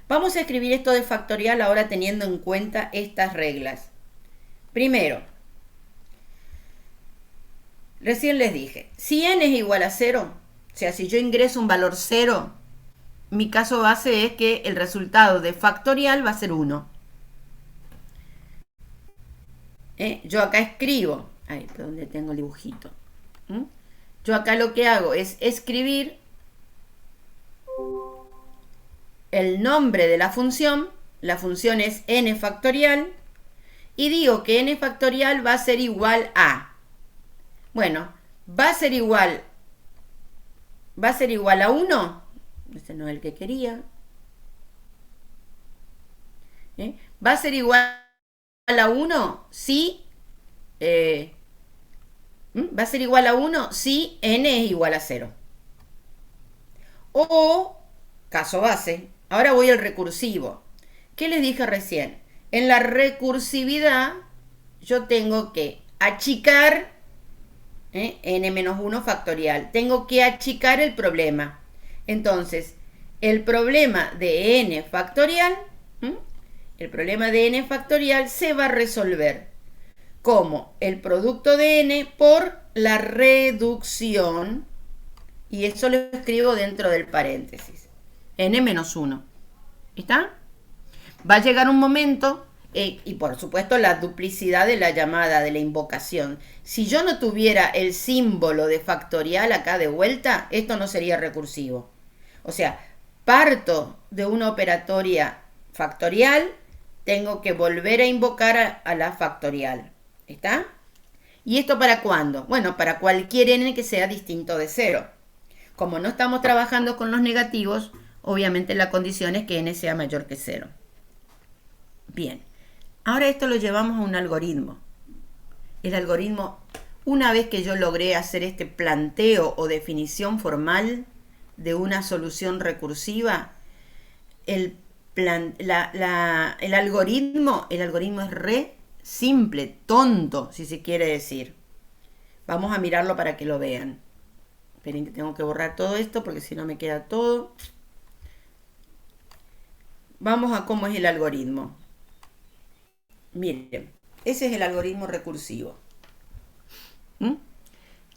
Vamos a escribir esto de factorial ahora teniendo en cuenta estas reglas. Primero, recién les dije, si n es igual a 0, o sea, si yo ingreso un valor 0, mi caso base es que el resultado de factorial va a ser 1. Yo acá escribo, ahí, ¿dónde tengo el dibujito? Yo acá lo que hago es escribir el nombre de la función es n factorial, y digo que n factorial va a ser igual a, bueno, va a ser igual a 1, este no es el que quería, va a ser igual a 1 si va a ser igual a 1 si n es igual a 0. O, caso base, ahora voy al recursivo. ¿Qué les dije recién? En la recursividad yo tengo que achicar n-1 factorial. Tengo que achicar el problema. Entonces, el problema de n factorial, se va a resolver como el producto de n por la reducción, y eso lo escribo dentro del paréntesis, n-1. ¿Está? Va a llegar un momento, y por supuesto la duplicidad de la llamada, de la invocación. Si yo no tuviera el símbolo de factorial acá de vuelta, esto no sería recursivo. O sea, parto de una operatoria factorial, tengo que volver a invocar a la factorial. ¿Está? ¿Y esto para cuándo? Bueno, para cualquier n que sea distinto de 0. Como no estamos trabajando con los negativos, obviamente la condición es que n sea mayor que 0. Bien, ahora esto lo llevamos a un algoritmo. El algoritmo, una vez que yo logré hacer este planteo o definición formal de una solución recursiva, el algoritmo es re simple, tonto, si se quiere decir. Vamos a mirarlo para que lo vean. Esperen que tengo que borrar todo esto porque si no me queda todo. Vamos a cómo es el algoritmo. Miren, ese es el algoritmo recursivo.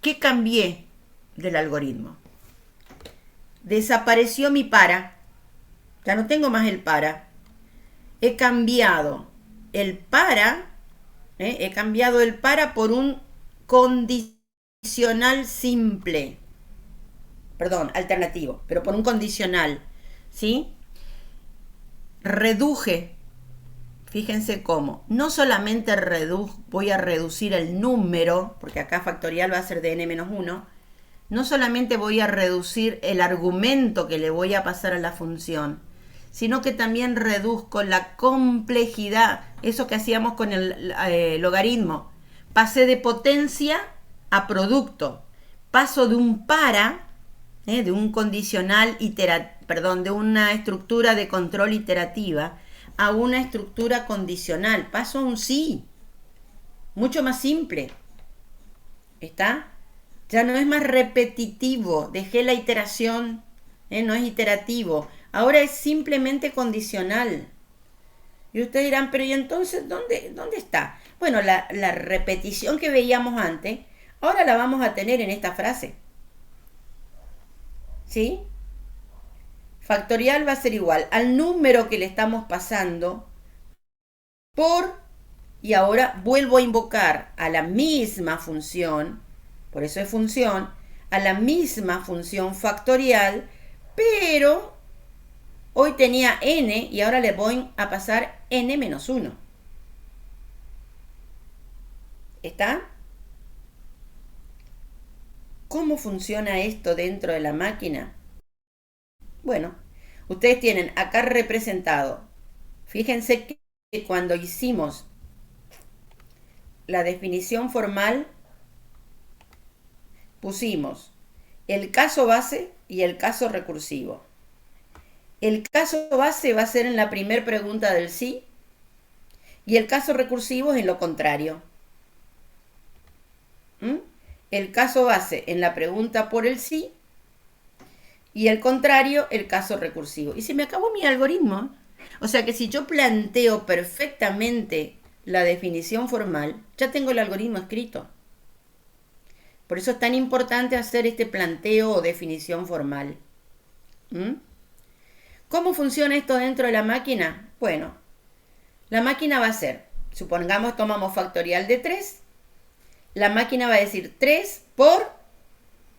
¿Qué cambié del algoritmo? Desapareció mi para. Ya no tengo más el para. He cambiado el para. He cambiado el para por un condicional simple. Perdón, alternativo, pero por un condicional. ¿Sí? Reduje. Fíjense cómo. No solamente voy a reducir el número, porque acá factorial va a ser de n-1. No solamente voy a reducir el argumento que le voy a pasar a la función, sino que también reduzco la complejidad. Eso que hacíamos con el logaritmo. Pasé de potencia a producto. Paso de un para, de un condicional de una estructura de control iterativa a una estructura condicional. Paso a un sí. Mucho más simple. ¿Está? Ya no es más repetitivo. Dejé la iteración. No es iterativo. Ahora es simplemente condicional. Y ustedes dirán, pero ¿y entonces dónde está? Bueno, la repetición que veíamos antes, ahora la vamos a tener en esta frase. ¿Sí? Factorial va a ser igual al número que le estamos pasando por, y ahora vuelvo a invocar a la misma función, por eso es función, a la misma función factorial, pero hoy tenía n y ahora le voy a pasar n-1. ¿Está? ¿Cómo funciona esto dentro de la máquina? Bueno, ustedes tienen acá representado. Fíjense que cuando hicimos la definición formal, pusimos el caso base y el caso recursivo. El caso base va a ser en la primera pregunta del sí y el caso recursivo es en lo contrario. El caso base en la pregunta por el sí y el contrario, el caso recursivo. Y se me acabó mi algoritmo. O sea que si yo planteo perfectamente la definición formal, ya tengo el algoritmo escrito. Por eso es tan importante hacer este planteo o definición formal. ¿Cómo funciona esto dentro de la máquina? Bueno, la máquina va a ser, supongamos tomamos factorial de 3, la máquina va a decir 3 por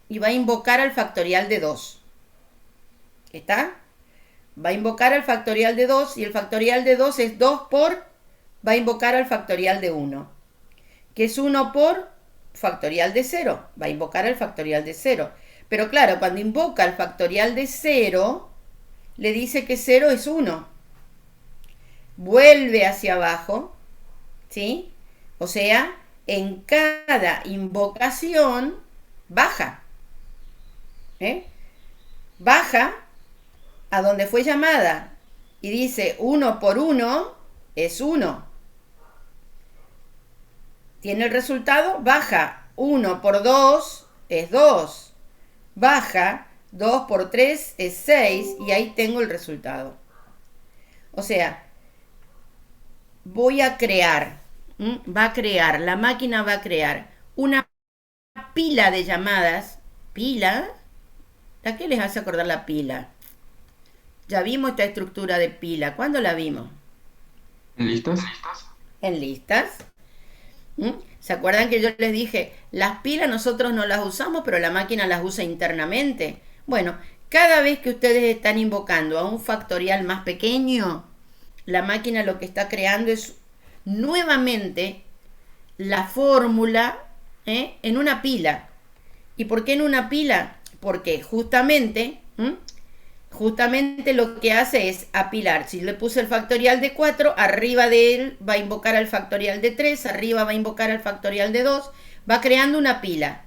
y va a invocar al factorial de 2. ¿Está? Va a invocar al factorial de 2 y el factorial de 2 es 2 por, va a invocar al factorial de 1, que es 1 por factorial de 0, va a invocar al factorial de 0. Pero claro, cuando invoca al factorial de 0, le dice que 0 es 1. Vuelve hacia abajo, ¿sí? O sea, en cada invocación baja. Baja a donde fue llamada y dice 1 por 1 es 1. Tiene el resultado, baja 1 por 2 es 2. Baja 2 por 3 es 6 y ahí tengo el resultado. O sea, voy a crear, la máquina va a crear una pila de llamadas. ¿Pila? ¿A qué les hace acordar la pila? Ya vimos esta estructura de pila. ¿Cuándo la vimos? ¿En listas? En listas. ¿Se acuerdan que yo les dije, las pilas nosotros no las usamos, pero la máquina las usa internamente? Bueno, cada vez que ustedes están invocando a un factorial más pequeño, la máquina lo que está creando es nuevamente la fórmula en una pila. ¿Y por qué en una pila? Porque justamente lo que hace es apilar. Si le puse el factorial de 4, arriba de él va a invocar al factorial de 3, arriba va a invocar al factorial de 2, va creando una pila.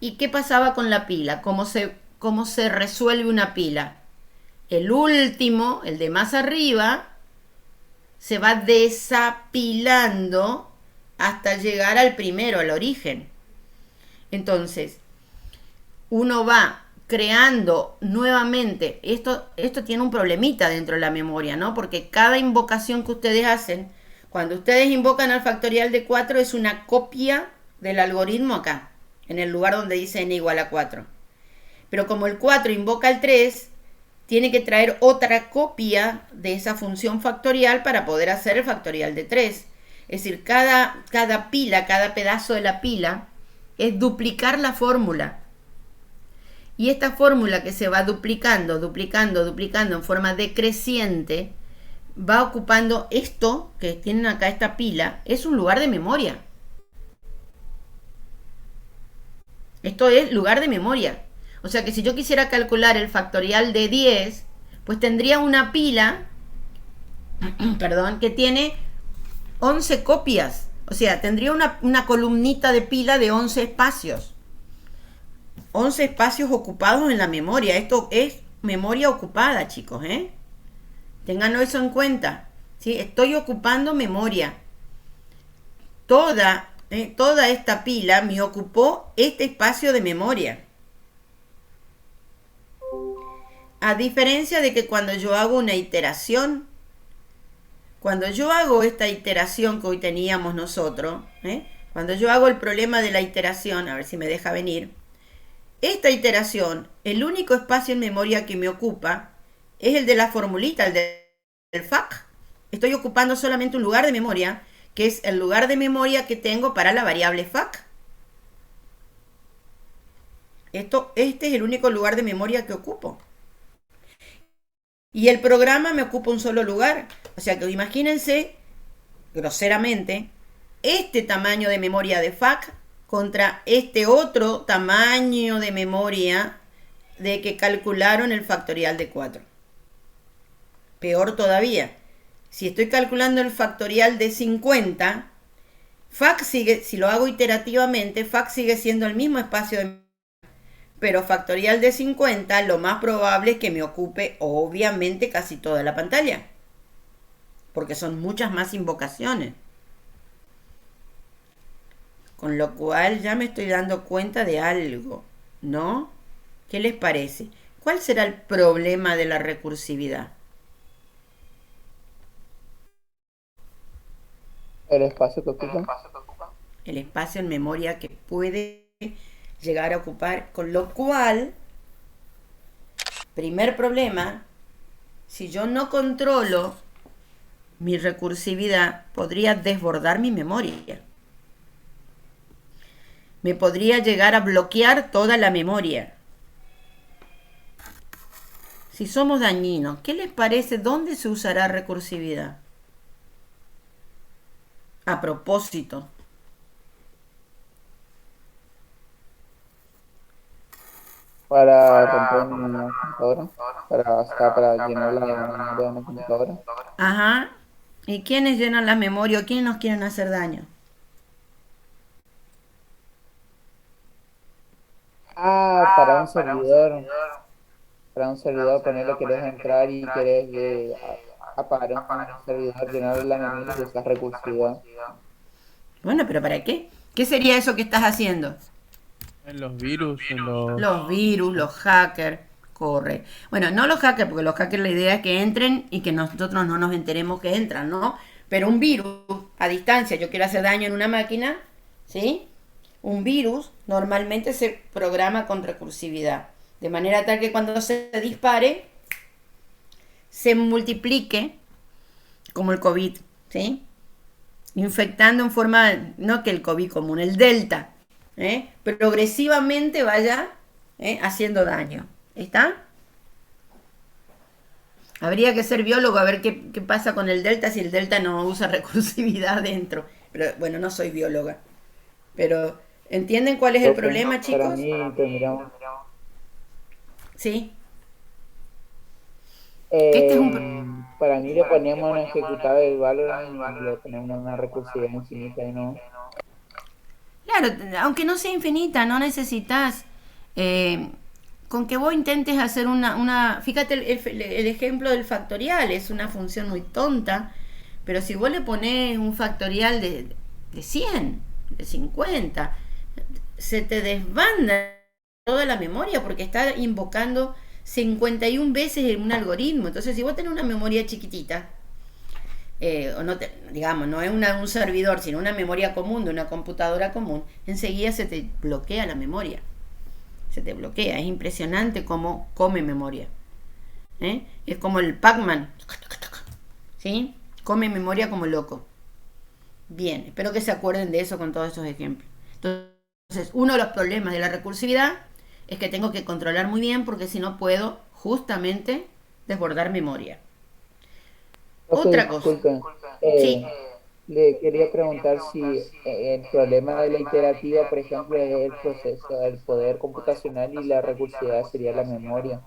¿Y qué pasaba con la pila? ¿Cómo se resuelve una pila? El último, el de más arriba, se va desapilando hasta llegar al primero, al origen. Entonces, uno va creando nuevamente, esto tiene un problemita dentro de la memoria, ¿no? Porque cada invocación que ustedes hacen, cuando ustedes invocan al factorial de 4, es una copia del algoritmo acá, en el lugar donde dice n igual a 4. Pero como el 4 invoca al 3, tiene que traer otra copia de esa función factorial para poder hacer el factorial de 3. Es decir, cada pila, cada pedazo de la pila, es duplicar la fórmula. Y esta fórmula que se va duplicando en forma decreciente, va ocupando esto que tienen acá, esta pila, es un lugar de memoria. Esto es lugar de memoria. O sea que si yo quisiera calcular el factorial de 10, pues tendría una pila, que tiene 11 copias. O sea, tendría una columnita de pila de 11 espacios. 11 espacios ocupados en la memoria. Esto es memoria ocupada, chicos, Ténganlo eso en cuenta, ¿sí? Estoy ocupando memoria. Toda esta pila me ocupó este espacio de memoria. A diferencia de que cuando yo hago una iteración, cuando yo hago esta iteración que hoy teníamos nosotros, cuando yo hago el problema de la iteración, a ver si me deja venir, esta iteración, el único espacio en memoria que me ocupa es el de la formulita, el del FAC. Estoy ocupando solamente un lugar de memoria, que es el lugar de memoria que tengo para la variable FAC. Este es el único lugar de memoria que ocupo. Y el programa me ocupa un solo lugar. O sea que imagínense, groseramente, este tamaño de memoria de FAC contra este otro tamaño de memoria de que calcularon el factorial de 4. Peor todavía, si estoy calculando el factorial de 50, FAC sigue, si lo hago iterativamente, FAC sigue siendo el mismo espacio de Pero factorial de 50, lo más probable es que me ocupe obviamente casi toda la pantalla, porque son muchas más invocaciones. Con lo cual ya me estoy dando cuenta de algo, ¿no? ¿Qué les parece? ¿Cuál será el problema de la recursividad? El espacio que ocupa. El espacio en memoria que puede llegar a ocupar, con lo cual, primer problema, si yo no controlo mi recursividad, podría desbordar mi memoria. Me podría llegar a bloquear toda la memoria. Si somos dañinos, ¿qué les parece? ¿Dónde se usará recursividad? A propósito, Para romper una computadora. Para llenar la memoria de una computadora. ajá. ¿Y quiénes llenan la memoria o quiénes nos quieren hacer daño? Ah, para un servidor. Para un servidor, ponerle querés entrar y querés apagar un servidor, llenar la memoria y usar recursividad. Bueno, pero ¿para qué? ¿Qué sería eso que estás haciendo? En los virus, en los... Los virus, los hackers, corre. Bueno, no los hackers, porque los hackers la idea es que entren y que nosotros no nos enteremos que entran, ¿no? Pero un virus a distancia, yo quiero hacer daño en una máquina, ¿sí? Un virus normalmente se programa con recursividad, de manera tal que cuando se dispare, se multiplique como el COVID, ¿sí? Infectando en forma, no que el COVID común, el delta, progresivamente vaya haciendo daño. ¿Está? Habría que ser biólogo a ver qué pasa con el delta si el delta no usa recursividad dentro. Pero bueno, no soy bióloga. Pero, ¿entienden cuál es el problema, Para chicos? mí tendríamos... Sí. Este es Para mí le poníamos un ejecutable del Valorant y le ponemos una recursividad infinita y no... Claro, aunque no sea infinita, no necesitas... con que vos intentes hacer fíjate el ejemplo del factorial, es una función muy tonta, pero si vos le ponés un factorial de 100, de 50, se te desbanda toda la memoria porque está invocando 51 veces en un algoritmo. Entonces, si vos tenés una memoria chiquitita, o no digamos, no es un servidor, sino una memoria común de una computadora común, enseguida se te bloquea la memoria. Se te bloquea, es impresionante cómo come memoria. Es como el Pac-Man, ¿sí? Come memoria como loco. Bien, espero que se acuerden de eso con todos estos ejemplos. Entonces, uno de los problemas de la recursividad es que tengo que controlar muy bien porque si no puedo justamente desbordar memoria. Otra cosa. Disculpen, Sí. le quería preguntar si el problema de la iterativa, por ejemplo, es el proceso, el poder computacional y la recursividad sería la memoria.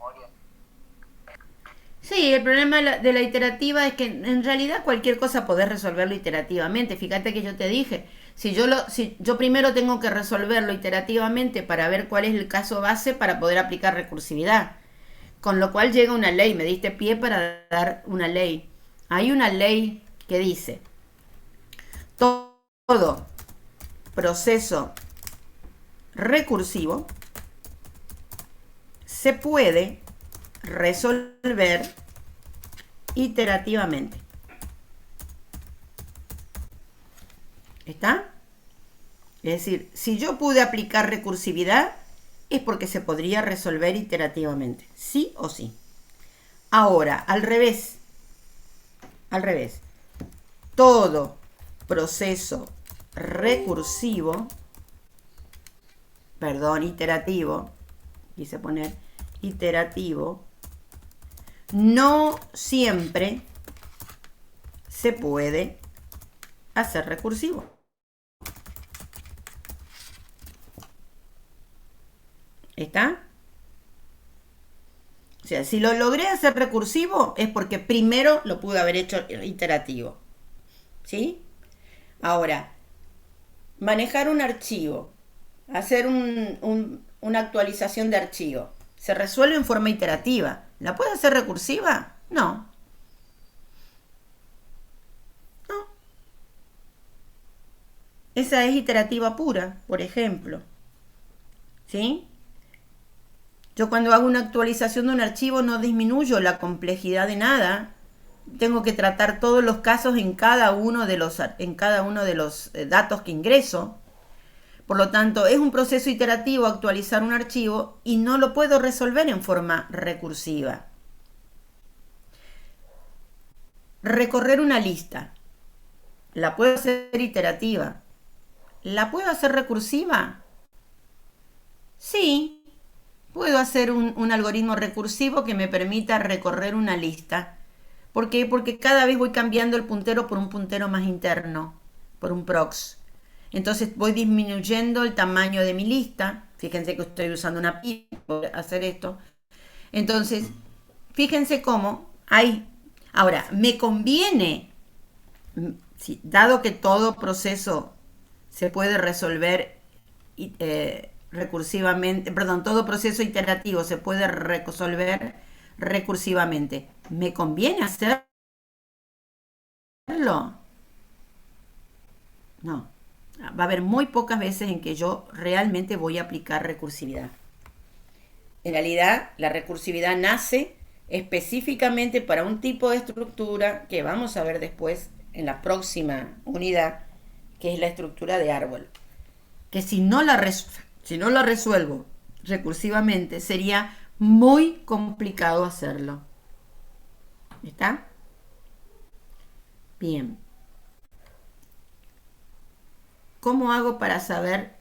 Sí, el problema de la iterativa es que en realidad cualquier cosa podés resolverlo iterativamente. Fíjate que yo te dije, si yo primero tengo que resolverlo iterativamente para ver cuál es el caso base para poder aplicar recursividad. Con lo cual llega una ley, me diste pie para dar una ley. Hay una ley que dice, todo proceso recursivo se puede resolver iterativamente. ¿Está? Es decir, si yo pude aplicar recursividad, es porque se podría resolver iterativamente, sí o sí. Ahora, al revés, todo proceso iterativo, quise poner iterativo, no siempre se puede hacer recursivo. ¿Está? O sea, si lo logré hacer recursivo es porque primero lo pude haber hecho iterativo. ¿Sí? Ahora, manejar un archivo, hacer un una actualización de archivo. Se resuelve en forma iterativa. ¿La puedo hacer recursiva? No. No. Esa es iterativa pura, por ejemplo. ¿Sí? Yo cuando hago una actualización de un archivo no disminuyo la complejidad de nada. Tengo que tratar todos los casos en cada uno de los datos que ingreso. Por lo tanto, es un proceso iterativo actualizar un archivo y no lo puedo resolver en forma recursiva. Recorrer una lista. La puedo hacer iterativa. ¿La puedo hacer recursiva? Sí. Puedo hacer un algoritmo recursivo que me permita recorrer una lista. ¿Por qué? Porque cada vez voy cambiando el puntero por un puntero más interno, por un prox. Entonces voy disminuyendo el tamaño de mi lista. Fíjense que estoy usando una pi para hacer esto. Entonces, fíjense cómo hay. Ahora, me conviene, dado que todo proceso se puede resolver recursivamente, perdón, todo proceso iterativo se puede resolver recursivamente. ¿Me conviene hacerlo? No. Va a haber muy pocas veces en que yo realmente voy a aplicar recursividad. En realidad, la recursividad nace específicamente para un tipo de estructura que vamos a ver después en la próxima unidad, que es la estructura de árbol. Que si no la resuelvo recursivamente, sería muy complicado hacerlo. ¿Está? Bien. ¿Cómo hago para saber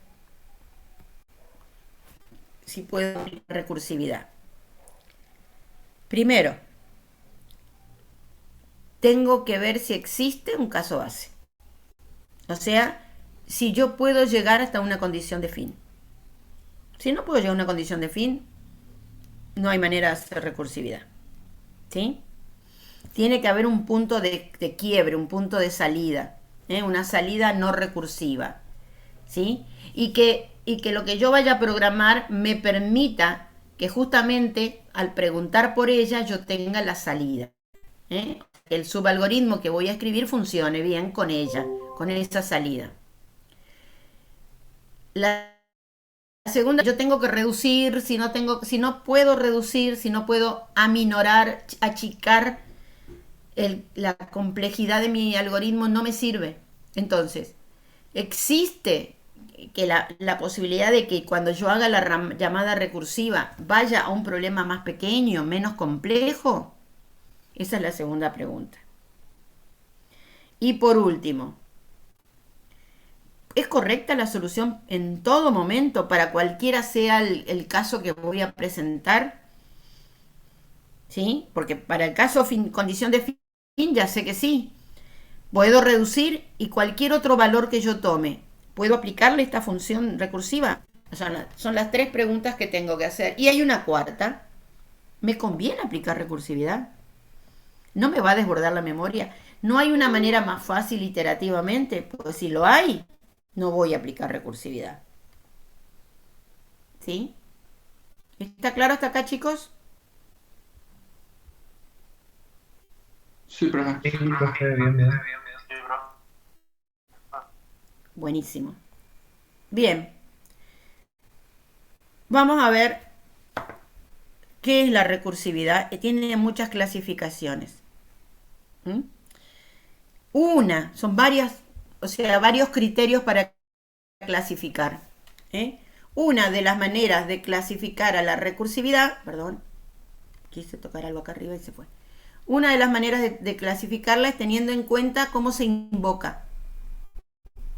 si puedo aplicar recursividad? Primero, tengo que ver si existe un caso base. O sea, si yo puedo llegar hasta una condición de fin. Si no puedo llegar a una condición de fin, no hay manera de hacer recursividad. ¿Sí? Tiene que haber un punto de quiebre, un punto de salida. Una salida no recursiva, ¿sí? Y que lo que yo vaya a programar me permita que justamente al preguntar por ella yo tenga la salida. El subalgoritmo que voy a escribir funcione bien con ella, con esa salida. La segunda, yo tengo que reducir, si no puedo reducir, si no puedo aminorar, achicar la complejidad de mi algoritmo, no me sirve. Entonces, existe que la posibilidad de que cuando yo haga la llamada recursiva vaya a un problema más pequeño, menos complejo. Esa es la segunda pregunta. Y por último, ¿es correcta la solución en todo momento para cualquiera sea el caso que voy a presentar? ¿Sí? Porque para el caso condición de fin ya sé que sí. Puedo reducir y cualquier otro valor que yo tome, ¿puedo aplicarle esta función recursiva? O sea, son las tres preguntas que tengo que hacer. Y hay una cuarta. ¿Me conviene aplicar recursividad? ¿No me va a desbordar la memoria? ¿No hay una manera más fácil iterativamente? Pues si lo hay, no voy a aplicar recursividad. ¿Sí? ¿Está claro hasta acá, chicos? Sí, profe. Sí, profe, bien, bien. Buenísimo. Bien. Vamos a ver qué es la recursividad. Tiene muchas clasificaciones. Son varias, o sea, varios criterios para clasificar. Una de las maneras de clasificar a la recursividad, perdón, quise tocar algo acá arriba y se fue. Una de las maneras de clasificarla es teniendo en cuenta cómo se invoca.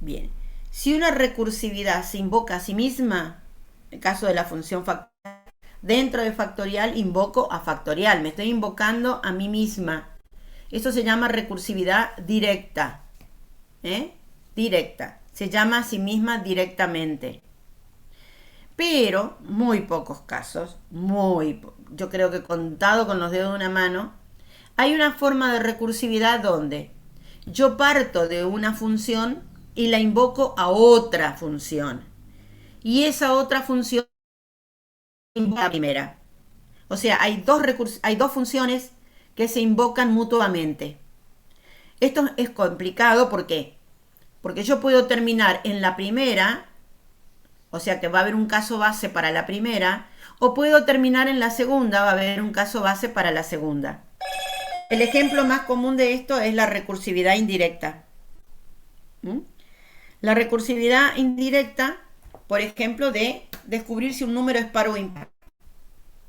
Bien, si una recursividad se invoca a sí misma, en el caso de la función factorial, dentro de factorial invoco a factorial, me estoy invocando a mí misma. Eso se llama recursividad directa. Directa. Se llama a sí misma directamente. Pero, muy pocos casos, yo creo que contado con los dedos de una mano, hay una forma de recursividad donde yo parto de una función y la invoco a otra función. Y esa otra función invoca la primera. O sea, hay dos funciones que se invocan mutuamente. Esto es complicado, ¿por qué? Porque yo puedo terminar en la primera, o sea que va a haber un caso base para la primera, o puedo terminar en la segunda, va a haber un caso base para la segunda. El ejemplo más común de esto es la recursividad indirecta. La recursividad indirecta, por ejemplo, de descubrir si un número es par o impar.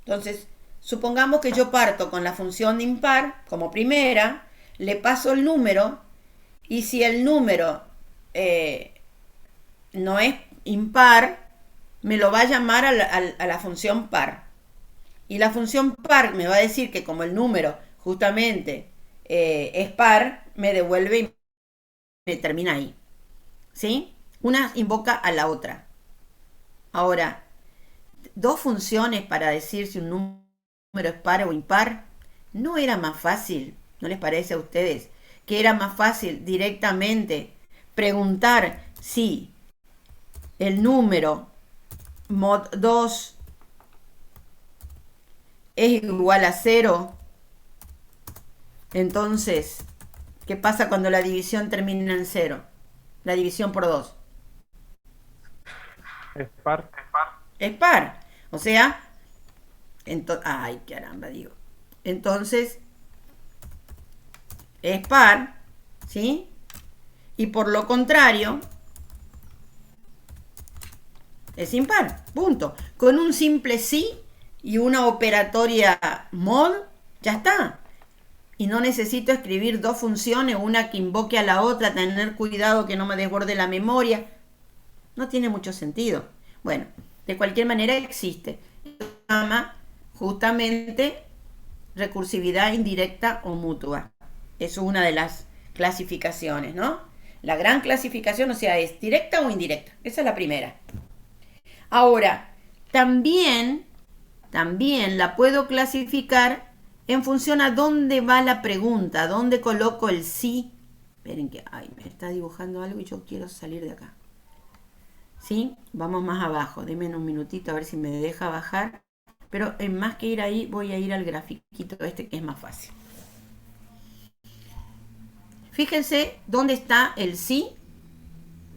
Entonces, supongamos que yo parto con la función de impar como primera, le paso el número, y si el número no es impar, me lo va a llamar a la función par. Y la función par me va a decir que como el número justamente es par, me devuelve y me termina ahí. ¿Sí? Una invoca a la otra. Ahora, dos funciones para decir si un número es par o impar, ¿no era más fácil? ¿No les parece a ustedes que era más fácil directamente preguntar si el número mod 2 es igual a 0? Entonces, ¿qué pasa cuando la división termina en 0? La división por 2. Es par. Es par. O sea, ay, caramba, digo. Entonces, es par, ¿sí? Y por lo contrario, es impar, punto. Con un simple sí y una operatoria mod, ya está. Y no necesito escribir dos funciones, una que invoque a la otra, tener cuidado que no me desborde la memoria. No tiene mucho sentido. Bueno, de cualquier manera existe. Se llama justamente recursividad indirecta o mutua. Eso es una de las clasificaciones, ¿no? La gran clasificación, o sea, es directa o indirecta. Esa es la primera. Ahora, también la puedo clasificar en función a dónde va la pregunta, dónde coloco el sí. Esperen que, ay, me está dibujando algo y yo quiero salir de acá. ¿Sí? Vamos más abajo. Denme un minutito a ver si me deja bajar. Pero más que ir ahí, voy a ir al grafiquito este que es más fácil. Fíjense dónde está el sí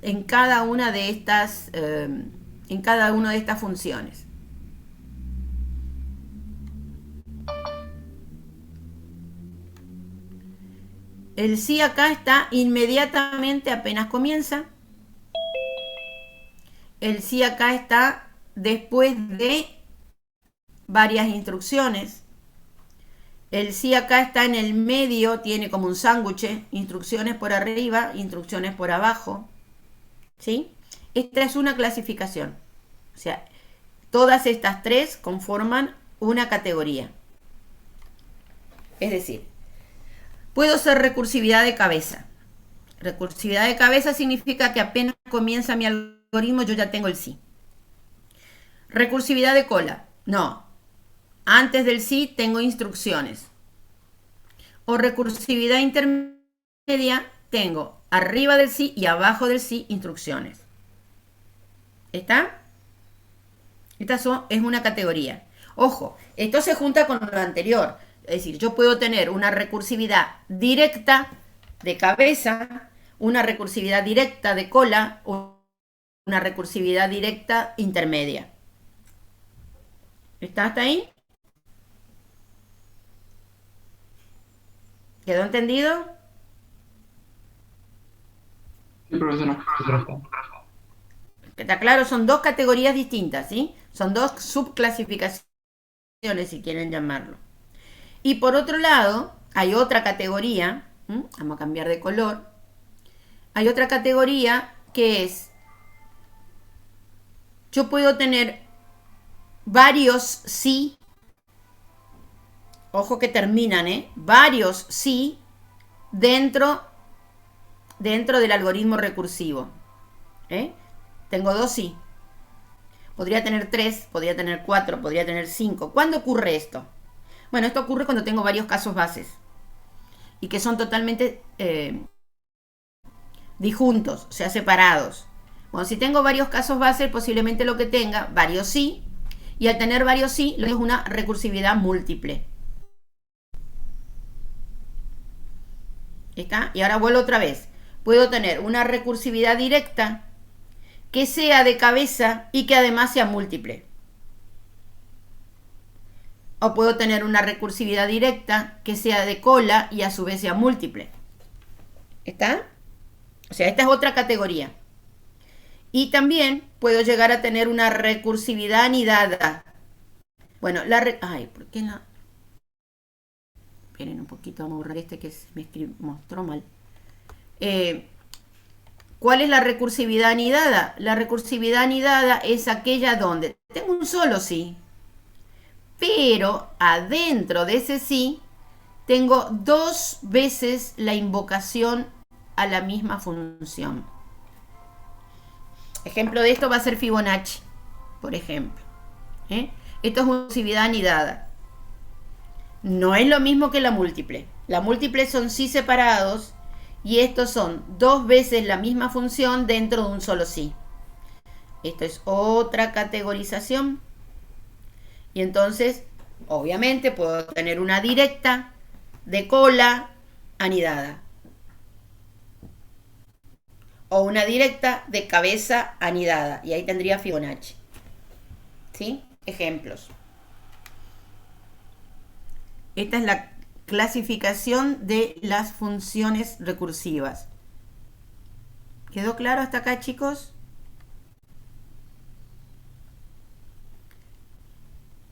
en cada una de estas, funciones. El sí acá está inmediatamente apenas comienza. El sí acá está después de varias instrucciones. El sí acá está en el medio, tiene como un sándwich, instrucciones por arriba, instrucciones por abajo. ¿Sí? Esta es una clasificación. O sea, todas estas tres conforman una categoría. Es decir, puedo ser recursividad de cabeza. Recursividad de cabeza significa que apenas comienza mi algoritmo yo ya tengo el sí. Recursividad de cola. No. Antes del sí tengo instrucciones. O recursividad intermedia, tengo arriba del sí y abajo del sí instrucciones. ¿Está? Esta es una categoría. Ojo, esto se junta con lo anterior. Es decir, yo puedo tener una recursividad directa de cabeza, una recursividad directa de cola, o una recursividad directa intermedia. ¿Está hasta ahí? ¿Quedó entendido? Sí, profesora. Está claro, son dos categorías distintas, ¿sí? Son dos subclasificaciones, si quieren llamarlo. Y por otro lado, hay otra categoría, vamos a cambiar de color. Hay otra categoría que es, yo puedo tener varios sí, ojo que terminan, varios sí dentro del algoritmo recursivo. Tengo dos sí. Podría tener 3, podría tener 4, podría tener 5. ¿Cuándo ocurre esto? Bueno, esto ocurre cuando tengo varios casos bases y que son totalmente disjuntos, o sea, separados. Bueno, si tengo varios casos bases, posiblemente lo que tenga, varios sí, y al tener varios sí, lo es una recursividad múltiple. ¿Está? Y ahora vuelvo otra vez. Puedo tener una recursividad directa que sea de cabeza y que además sea múltiple. O puedo tener una recursividad directa que sea de cola y a su vez sea múltiple. ¿Está? O sea, esta es otra categoría. Y también puedo llegar a tener una recursividad anidada. Bueno, ay, ¿por qué no? Esperen un poquito, vamos a borrar este que me mostró mal. ¿Cuál es la recursividad anidada? La recursividad anidada es aquella donde tengo un solo sí, pero adentro de ese sí tengo 2 veces la invocación a la misma función. Ejemplo de esto va a ser Fibonacci, por ejemplo. Esto es una recursividad anidada. No es lo mismo que la múltiple. La múltiple son sí separados y estos son 2 veces la misma función dentro de un solo sí. Esto es otra categorización. Y entonces, obviamente, puedo tener una directa de cola anidada. O una directa de cabeza anidada. Y ahí tendría Fibonacci. ¿Sí? Ejemplos. Esta es la clasificación de las funciones recursivas. ¿Quedó claro hasta acá, chicos?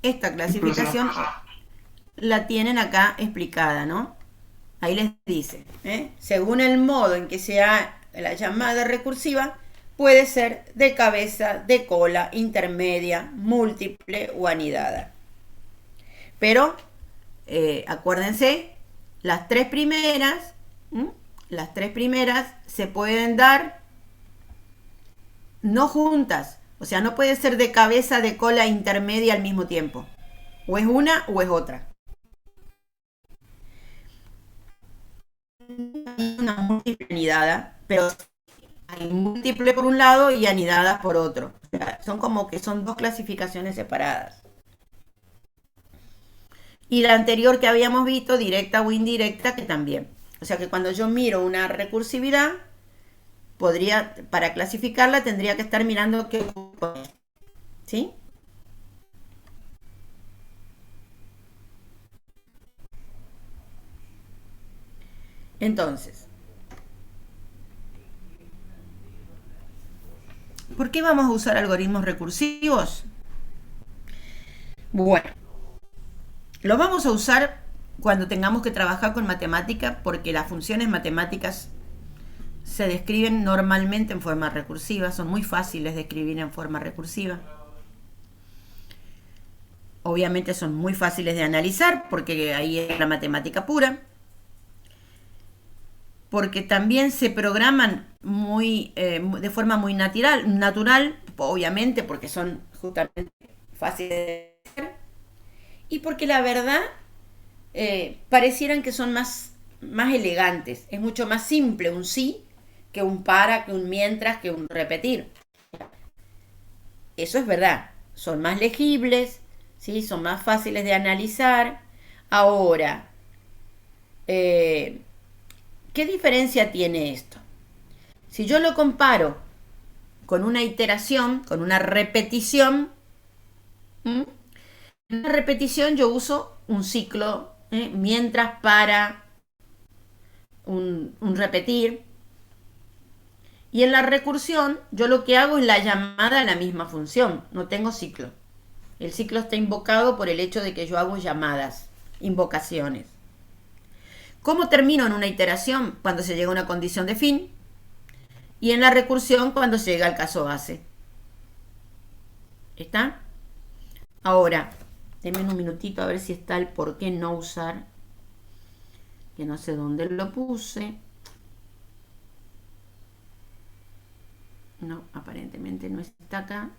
Esta clasificación la tienen acá explicada, ¿no? Ahí les dice, según el modo en que sea la llamada recursiva, puede ser de cabeza, de cola, intermedia, múltiple o anidada. Pero, acuérdense, las tres primeras se pueden dar no juntas. O sea, no puede ser de cabeza, de cola, intermedia al mismo tiempo. O es una o es otra. Una múltiple anidada, pero hay múltiple por un lado y anidada por otro. O sea, son como que son 2 clasificaciones separadas. Y la anterior que habíamos visto, directa o indirecta, que también. O sea que cuando yo miro una recursividad, para clasificarla, tendría que estar mirando qué. ¿Sí? Entonces, ¿por qué vamos a usar algoritmos recursivos? Bueno, lo vamos a usar cuando tengamos que trabajar con matemática, porque las funciones matemáticas se describen normalmente en forma recursiva, son muy fáciles de escribir en forma recursiva. Obviamente son muy fáciles de analizar, porque ahí es la matemática pura. Porque también se programan de forma muy natural, obviamente, porque son justamente fáciles de hacer. Y porque la verdad, parecieran que son más elegantes. Es mucho más simple un sí que un para, que un mientras, que un repetir. Eso es verdad. Son más legibles, ¿sí? Son más fáciles de analizar. Ahora, ¿qué diferencia tiene esto? Si yo lo comparo con una iteración, con una repetición, en una repetición yo uso un ciclo, mientras, para, un repetir. Y en la recursión yo lo que hago es la llamada a la misma función, no tengo ciclo. El ciclo está invocado por el hecho de que yo hago llamadas, invocaciones. ¿Cómo termino en una iteración? Cuando se llega a una condición de fin. Y en la recursión cuando se llega al caso base. ¿Está? Ahora, denme un minutito a ver si está el por qué no usar. Que no sé dónde lo puse. No, aparentemente no está acá.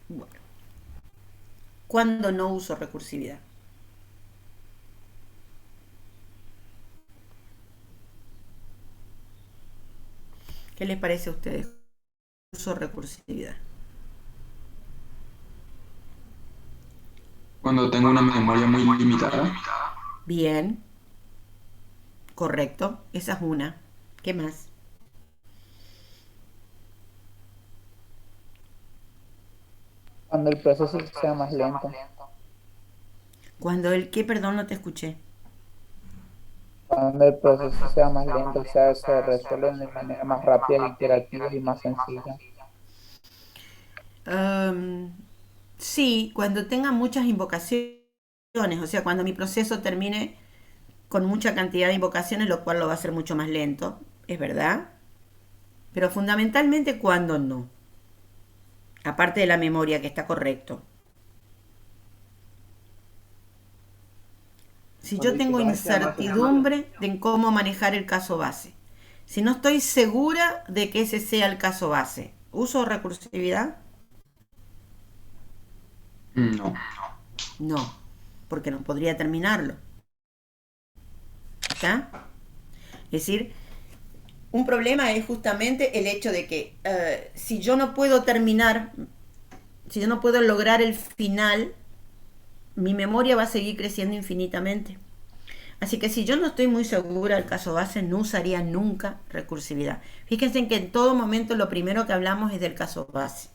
Bueno. ¿Cuándo no uso recursividad? ¿Qué les parece a ustedes? uso recursividad? Cuando tengo una memoria muy limitada. Bien, correcto. Esa es una. ¿Qué más? Cuando el proceso sea más lento. Cuando el qué, perdón, no te escuché. Cuando el proceso sea más lento, o sea, se resuelve de manera más rápida, iterativa y más sencilla. Am, sí, cuando tenga muchas invocaciones, o sea, cuando mi proceso termine con mucha cantidad de invocaciones, lo cual lo va a hacer mucho más lento, es verdad. Pero fundamentalmente cuando no. Aparte de la memoria, que está correcto. Si yo tengo incertidumbre de cómo manejar el caso base. Si no estoy segura de que ese sea el caso base. ¿Uso recursividad? No. No, porque no podría terminarlo. ¿Está? Es decir, un problema es justamente el hecho de que si yo no puedo terminar, si yo no puedo lograr el final, mi memoria va a seguir creciendo infinitamente. Así que si yo no estoy muy segura del caso base, no usaría nunca recursividad. Fíjense en que en todo momento lo primero que hablamos es del caso base.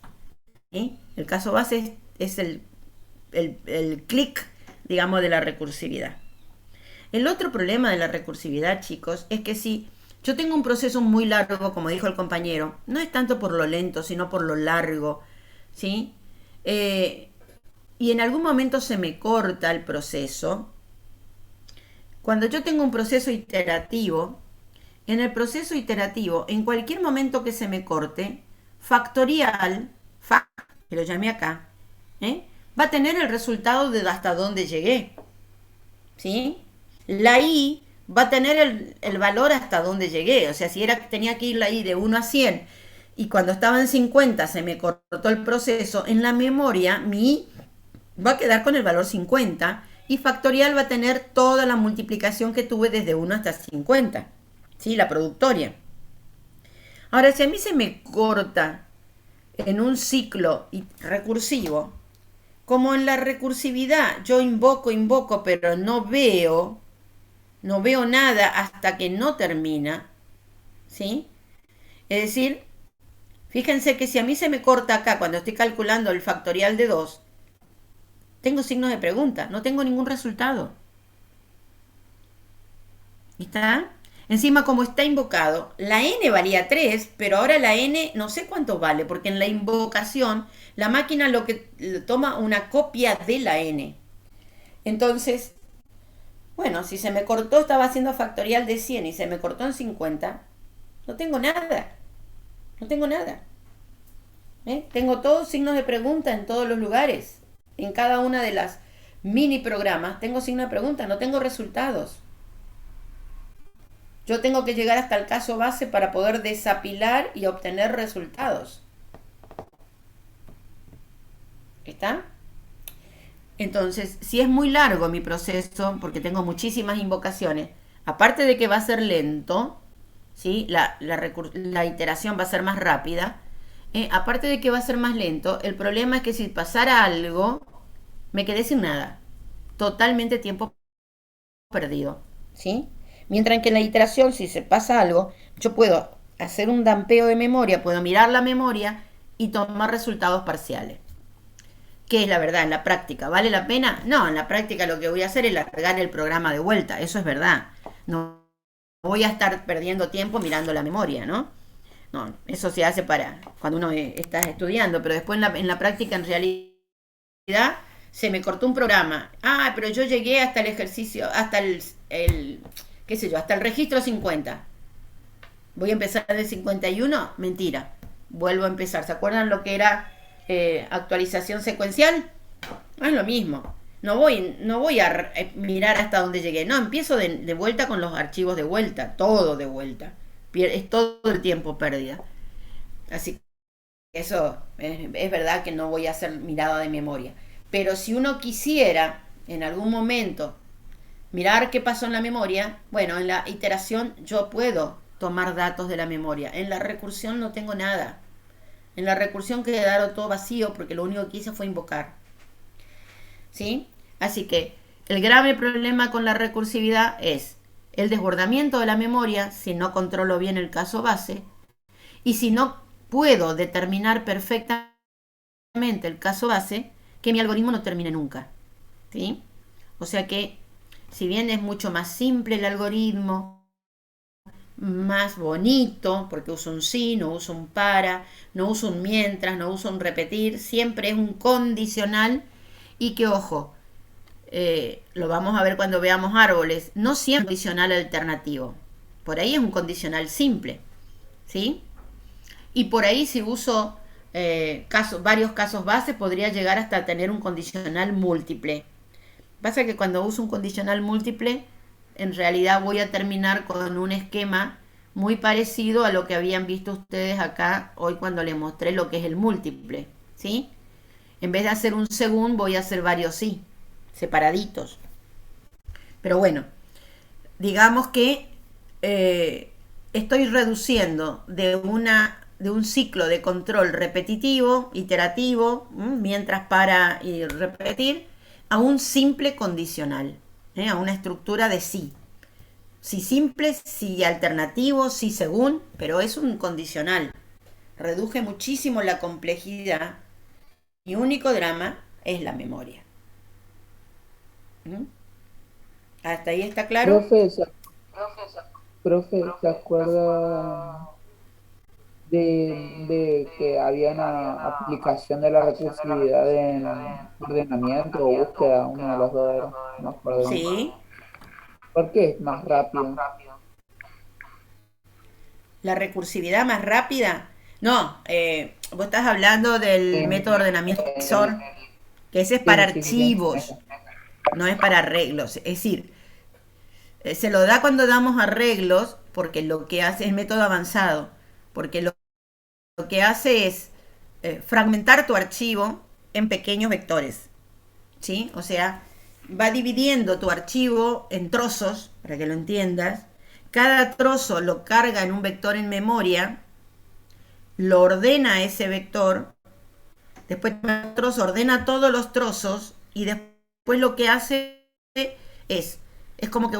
¿Sí? El caso base es el clic, digamos, de la recursividad. El otro problema de la recursividad, chicos, es que si yo tengo un proceso muy largo, como dijo el compañero, no es tanto por lo lento, sino por lo largo, ¿sí? Y en algún momento se me corta el proceso. Cuando yo tengo un proceso iterativo, en el proceso iterativo, en cualquier momento que se me corte, factorial, que lo llamé acá, va a tener el resultado de hasta dónde llegué. ¿Sí? La i va a tener el valor hasta donde llegué. O sea, si tenía que ir la i de 1 a 100 y cuando estaba en 50 se me cortó el proceso, en la memoria mi i va a quedar con el valor 50 y factorial va a tener toda la multiplicación que tuve desde 1 hasta 50. ¿Sí? La productoria. Ahora, si a mí se me corta en un ciclo recursivo, como en la recursividad yo invoco, pero no veo nada hasta que no termina, ¿sí? Es decir, fíjense que si a mí se me corta acá cuando estoy calculando el factorial de 2, tengo signos de pregunta, no tengo ningún resultado. ¿Está? Encima, como está invocado, la n valía 3, pero ahora la n no sé cuánto vale, porque en la invocación la máquina lo que toma una copia de la n. Entonces, bueno, si se me cortó, estaba haciendo factorial de 100 y se me cortó en 50, no tengo nada. No tengo nada. Tengo todos signos de pregunta en todos los lugares. En cada una de las mini programas tengo signo de pregunta, no tengo resultados. Yo tengo que llegar hasta el caso base para poder desapilar y obtener resultados. ¿Está? Entonces, si es muy largo mi proceso, porque tengo muchísimas invocaciones, aparte de que va a ser lento, ¿sí? La iteración va a ser más rápida, aparte de que va a ser más lento, el problema es que si pasara algo, me quedé sin nada. Totalmente tiempo perdido, ¿sí? Mientras que en la iteración, si se pasa algo, yo puedo hacer un dampeo de memoria, puedo mirar la memoria y tomar resultados parciales. ¿Qué es la verdad en la práctica? ¿Vale la pena? No, en la práctica lo que voy a hacer es largar el programa de vuelta, eso es verdad. No voy a estar perdiendo tiempo mirando la memoria, ¿no? No, eso se hace para cuando uno está estudiando, pero después en la práctica en realidad se me cortó un programa. Ah, pero yo llegué hasta el ejercicio, hasta qué sé yo, hasta el registro 50. Voy a empezar de 51, mentira. Vuelvo a empezar. ¿Se acuerdan lo que era actualización secuencial? Es lo mismo. No voy a mirar hasta donde llegué. No, empiezo de vuelta con los archivos de vuelta. Todo de vuelta. Es todo el tiempo pérdida. Así que eso es verdad que no voy a hacer mirada de memoria. Pero si uno quisiera en algún momento mirar qué pasó en la memoria, bueno, en la iteración yo puedo tomar datos de la memoria. En la recursión no tengo nada. En la recursión quedaron todo vacío porque lo único que hice fue invocar. ¿Sí? Así que el grave problema con la recursividad es el desbordamiento de la memoria si no controlo bien el caso base y si no puedo determinar perfectamente el caso base, que mi algoritmo no termine nunca. ¿Sí? O sea que, si bien es mucho más simple el algoritmo, más bonito, porque uso un si, no uso un para, no uso un mientras, no uso un repetir, siempre es un condicional y que, ojo, lo vamos a ver cuando veamos árboles, no siempre es un condicional alternativo. Por ahí es un condicional simple, ¿sí? Y por ahí si uso varios casos base podría llegar hasta tener un condicional múltiple. Pasa que cuando uso un condicional múltiple, en realidad voy a terminar con un esquema muy parecido a lo que habían visto ustedes acá hoy cuando les mostré lo que es el múltiple, ¿sí? En vez de hacer un según, voy a hacer varios sí, separaditos. Pero bueno, digamos que estoy reduciendo de un ciclo de control repetitivo, iterativo, mientras para y repetir, a un simple condicional, a una estructura de sí. Sí simple, sí alternativo, sí según, pero es un condicional. Reduje muchísimo la complejidad. Mi único drama es la memoria. ¿Hasta ahí está claro? Profe, ¿se acuerda de que había una aplicación de la recursividad en ordenamiento o búsqueda? Uno de los dos era, no me acuerdo bien. Sí. ¿Por qué es más rápido? ¿La recursividad más rápida? No, vos estás hablando del método de ordenamiento XOR, que ese es para archivos, no es para arreglos. Es decir, se lo da cuando damos arreglos, porque lo que hace es método avanzado, porque lo que hace es fragmentar tu archivo en pequeños vectores, ¿sí? O sea, va dividiendo tu archivo en trozos, para que lo entiendas. Cada trozo lo carga en un vector en memoria, lo ordena ese vector, después el trozo ordena todos los trozos y después lo que hace es como que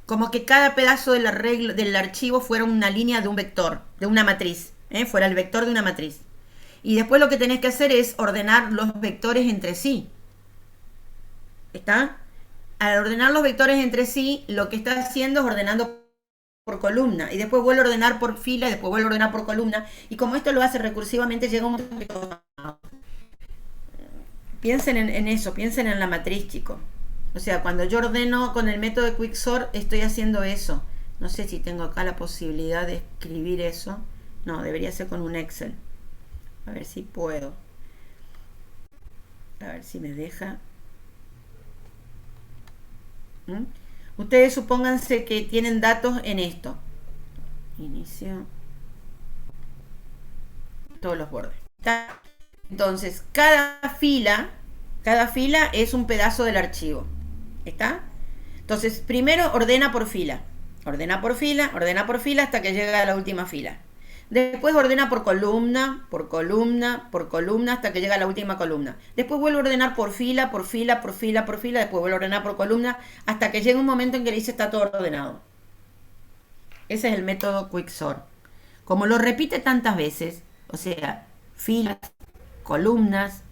como que cada pedazo del archivo fuera una línea de un vector, de una matriz, fuera el vector de una matriz. Y después lo que tenés que hacer es ordenar los vectores entre sí. ¿Está? Al ordenar los vectores entre sí, lo que está haciendo es ordenando por columna, y después vuelve a ordenar por fila, y después vuelve a ordenar por columna, y como esto lo hace recursivamente, llega un momento que... Piensen en eso, piensen en la matriz, chicos. O sea, cuando yo ordeno con el método de Quicksort, estoy haciendo eso. No sé si tengo acá la posibilidad de escribir eso. No, debería ser con un Excel. A ver si puedo. A ver si me deja. Ustedes supónganse que tienen datos en esto. Inicio. Todos los bordes. Entonces, cada fila es un pedazo del archivo. ¿Está? Entonces, primero ordena por fila. Ordena por fila hasta que llega a la última fila. Después ordena por columna, hasta que llega a la última columna. Después vuelve a ordenar por fila. Después vuelve a ordenar por columna, hasta que llega un momento en que le dice está todo ordenado. Ese es el método Quicksort. Como lo repite tantas veces, o sea, filas, columnas,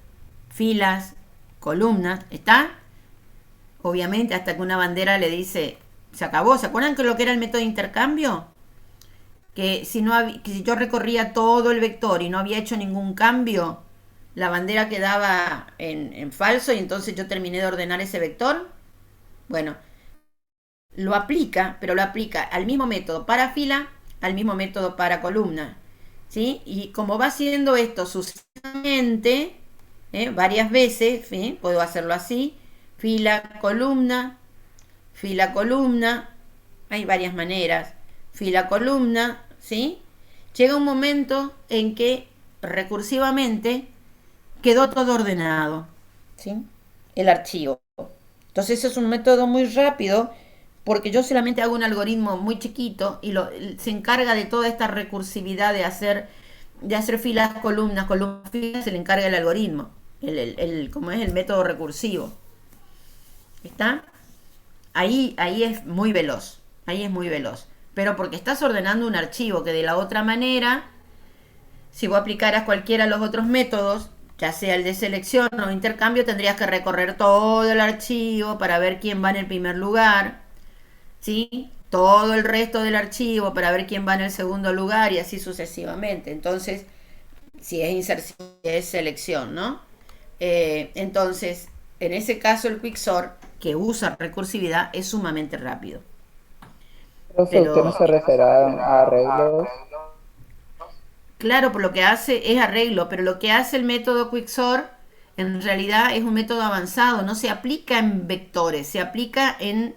¿está? Obviamente hasta que una bandera le dice, se acabó. ¿Se acuerdan que lo que era el método de intercambio? Que si yo recorría todo el vector y no había hecho ningún cambio, la bandera quedaba en falso y entonces yo terminé de ordenar ese vector. Bueno, lo aplica, pero lo aplica al mismo método para fila, al mismo método para columna, ¿sí? Y como va haciendo esto sucesivamente, varias veces, ¿sí? Puedo hacerlo así, fila, columna, hay varias maneras, fila, columna, ¿sí? Llega un momento en que recursivamente quedó todo ordenado, ¿sí? El archivo. Entonces eso es un método muy rápido porque yo solamente hago un algoritmo muy chiquito y se encarga de toda esta recursividad de hacer de hacer filas, columnas, columnas, filas, se le encarga el algoritmo, como es el método recursivo. ¿Está? Ahí es muy veloz, ahí es muy veloz. Pero porque estás ordenando un archivo que de la otra manera, si vos aplicaras cualquiera de los otros métodos, ya sea el de selección o intercambio, tendrías que recorrer todo el archivo para ver quién va en el primer lugar, ¿sí? Todo el resto del archivo para ver quién va en el segundo lugar y así sucesivamente. Entonces, si es inserción, si es selección, ¿no? Entonces, en ese caso el Quicksort, que usa recursividad, es sumamente rápido. Profe, ¿usted no se refiere a arreglos? Claro, por lo que hace es arreglo, pero lo que hace el método Quicksort en realidad es un método avanzado, no se aplica en vectores, se aplica en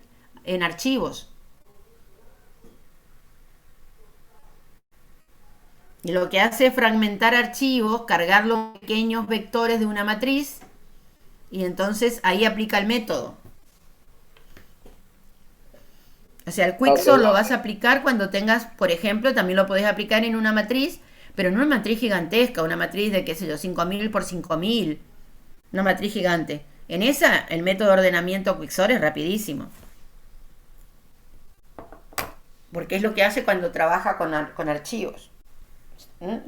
archivos. Y lo que hace es fragmentar archivos, cargar los pequeños vectores de una matriz y entonces ahí aplica el método. O sea, el Quicksort lo vas a aplicar cuando tengas, por ejemplo, también lo podés aplicar en una matriz, pero no una matriz gigantesca, una matriz de, qué sé yo, 5000 por 5000, una matriz gigante. En esa, el método de ordenamiento Quicksort es rapidísimo. Porque es lo que hace cuando trabaja con archivos.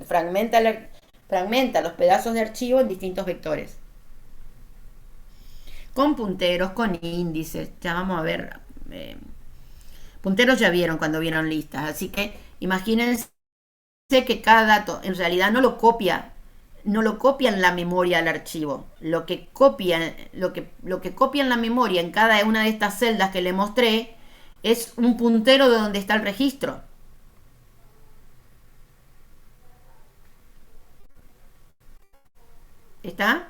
Fragmenta los pedazos de archivo en distintos vectores. Con punteros, con índices. Ya vamos a ver. Punteros ya vieron cuando vieron listas. Así que imagínense que cada dato en realidad no lo copia en la memoria al archivo. Lo que copia en la memoria en cada una de estas celdas que le mostré es un puntero de donde está el registro. ¿Está?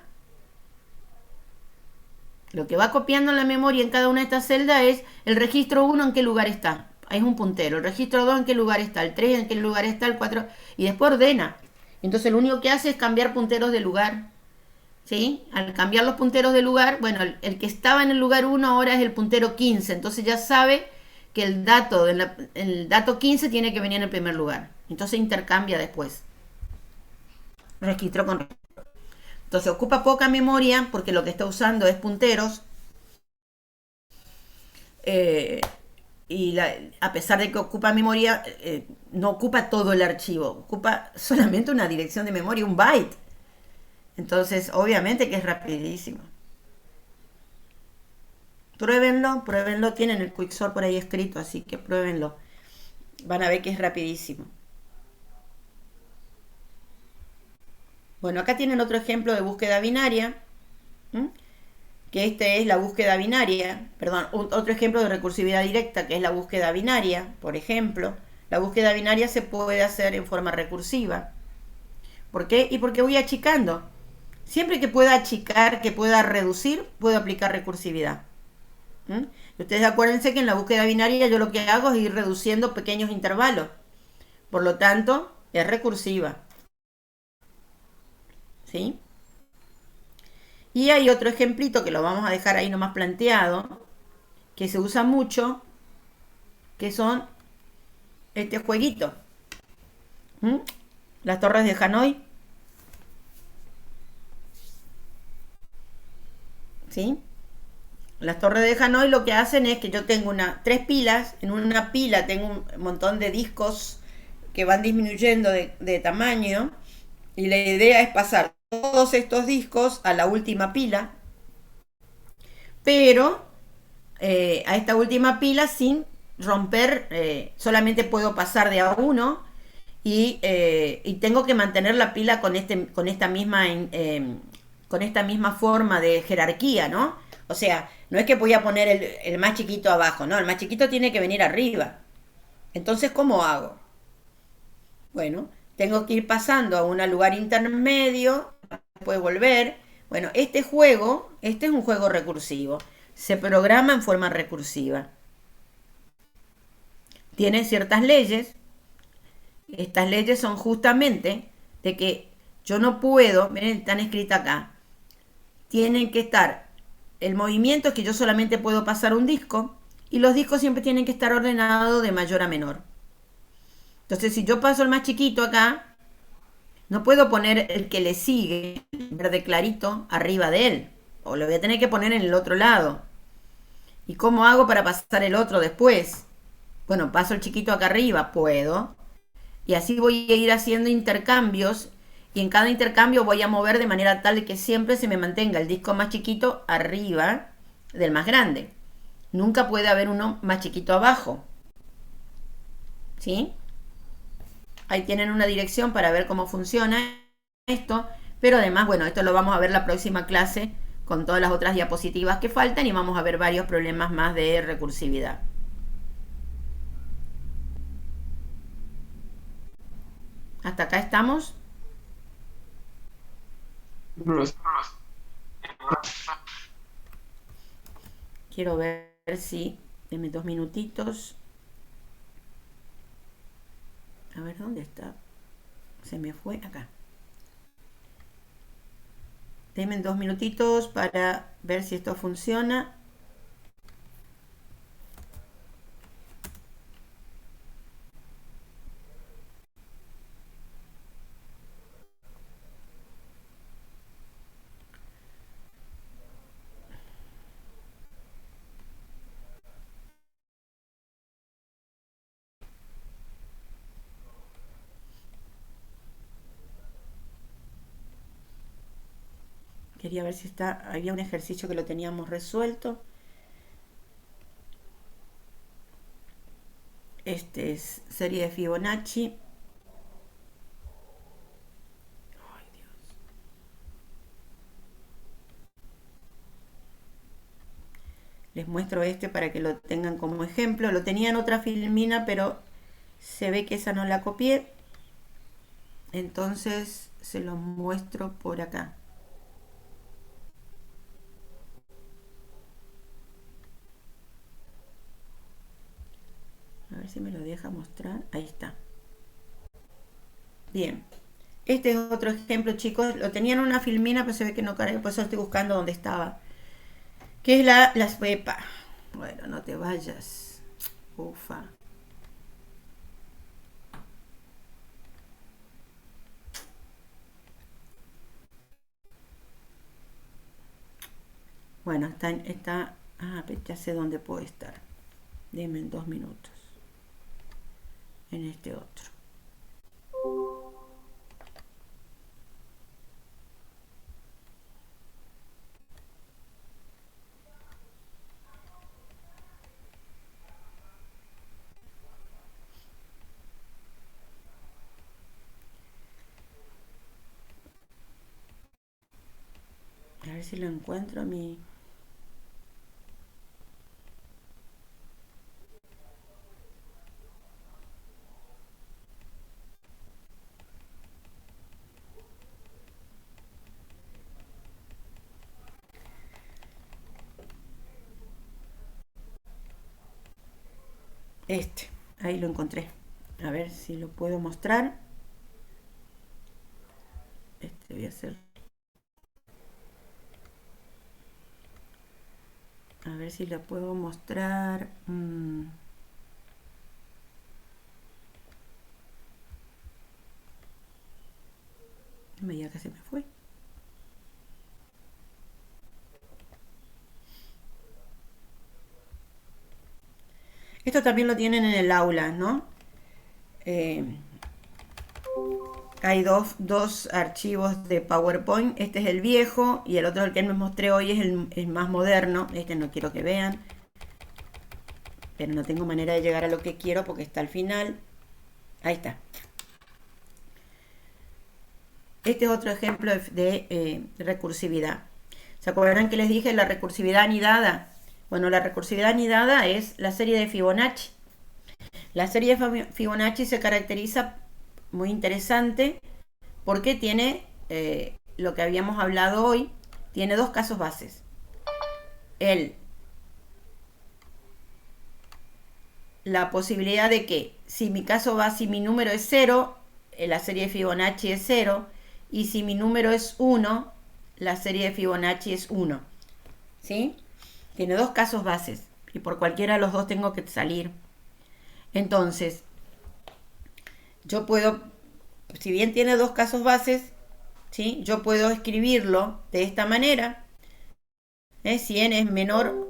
Lo que va copiando en la memoria en cada una de estas celdas es el registro 1 en qué lugar está. Es un puntero. El registro 2 en qué lugar está. El 3 en qué lugar está. El 4. Y después ordena. Entonces lo único que hace es cambiar punteros de lugar. ¿Sí? Al cambiar los punteros de lugar, bueno, el que estaba en el lugar 1 ahora es el puntero 15. Entonces ya sabe que el dato 15 tiene que venir en el primer lugar. Entonces intercambia después. Registro con registro. Entonces ocupa poca memoria porque lo que está usando es punteros. A pesar de que ocupa memoria, no ocupa todo el archivo. Ocupa solamente una dirección de memoria, un byte. Entonces, obviamente que es rapidísimo. Pruébenlo. Tienen el Quicksort por ahí escrito, así que pruébenlo. Van a ver que es rapidísimo. Bueno, acá tienen otro ejemplo de búsqueda binaria, que este es la búsqueda binaria, perdón, otro ejemplo de recursividad directa, que es la búsqueda binaria, por ejemplo. La búsqueda binaria se puede hacer en forma recursiva. ¿Por qué? Y porque voy achicando. Siempre que pueda achicar, que pueda reducir, puedo aplicar recursividad. Ustedes acuérdense que en la búsqueda binaria yo lo que hago es ir reduciendo pequeños intervalos. Por lo tanto, es recursiva. ¿Sí? Y hay otro ejemplito que lo vamos a dejar ahí nomás planteado, que se usa mucho, que son este jueguito. Las torres de Hanoi. ¿Sí? Las torres de Hanoi lo que hacen es que yo tengo tres pilas. En una pila tengo un montón de discos que van disminuyendo de tamaño. Y la idea es pasar todos estos discos a la última pila, pero a esta última pila sin romper, solamente puedo pasar de a uno y tengo que mantener la pila con esta misma forma de jerarquía, ¿no? O sea, no es que voy a poner el más chiquito abajo, ¿no? El más chiquito tiene que venir arriba. Entonces, ¿cómo hago? Bueno, tengo que ir pasando a un lugar intermedio, después volver. Bueno, este es un juego recursivo. Se programa en forma recursiva. Tiene ciertas leyes. Estas leyes son justamente de que yo no puedo, miren, están escritas acá. Tienen que estar, el movimiento es que yo solamente puedo pasar un disco y los discos siempre tienen que estar ordenados de mayor a menor. Entonces, si yo paso el más chiquito acá, No puedo poner el que le sigue, verde clarito, arriba de él. O lo voy a tener que poner en el otro lado. ¿Y cómo hago para pasar el otro después? Bueno, paso el chiquito acá arriba, puedo. Y así voy a ir haciendo intercambios. Y en cada intercambio voy a mover de manera tal que siempre se me mantenga el disco más chiquito arriba del más grande. Nunca puede haber uno más chiquito abajo. ¿Sí? Ahí tienen una dirección para ver cómo funciona esto. Pero además, bueno, esto lo vamos a ver la próxima clase con todas las otras diapositivas que faltan y vamos a ver varios problemas más de recursividad. ¿Hasta acá estamos? Quiero ver si... Denme 2 minutitos. A ver, ¿dónde está? Se me fue acá. Denme 2 minutitos para ver si esto funciona. Quería ver si está... Había un ejercicio que lo teníamos resuelto. Este es serie de Fibonacci. Ay, Dios. Les muestro este para que lo tengan como ejemplo. Lo tenía en otra filmina, pero se ve que esa no la copié. Entonces se los muestro por acá. A ver si me lo deja mostrar. Ahí está. Bien. Este es otro ejemplo, chicos. Lo tenía en una filmina, pero se ve que no cargué. Por eso estoy buscando dónde estaba. ¿Qué es la epa? Bueno, no te vayas. Ufa. Bueno, está... Ah, ya sé dónde puedo estar. Denme 2 minutos. En este otro. A ver si lo encuentro a mi... Ahí lo encontré. A ver si lo puedo mostrar. Voy a hacer... A ver si lo puedo mostrar. No me diga que se me fue. Esto también lo tienen en el aula, ¿no? Hay dos archivos de PowerPoint. Este es el viejo y el otro, el que les mostré hoy, es el más moderno. Este no quiero que vean. Pero no tengo manera de llegar a lo que quiero porque está al final. Ahí está. Este es otro ejemplo de recursividad. ¿Se acuerdan que les dije la recursividad anidada? Bueno, la recursividad anidada es la serie de Fibonacci. La serie de Fibonacci se caracteriza, muy interesante, porque tiene lo que habíamos hablado hoy, tiene 2 casos bases. La posibilidad de que si mi número es 0, la serie de Fibonacci es 0, y si mi número es 1, la serie de Fibonacci es 1. ¿Sí? Tiene 2 casos bases, y por cualquiera de los dos tengo que salir. Entonces, yo puedo si bien tiene dos casos bases, ¿sí? Yo puedo escribirlo de esta manera. Si n es menor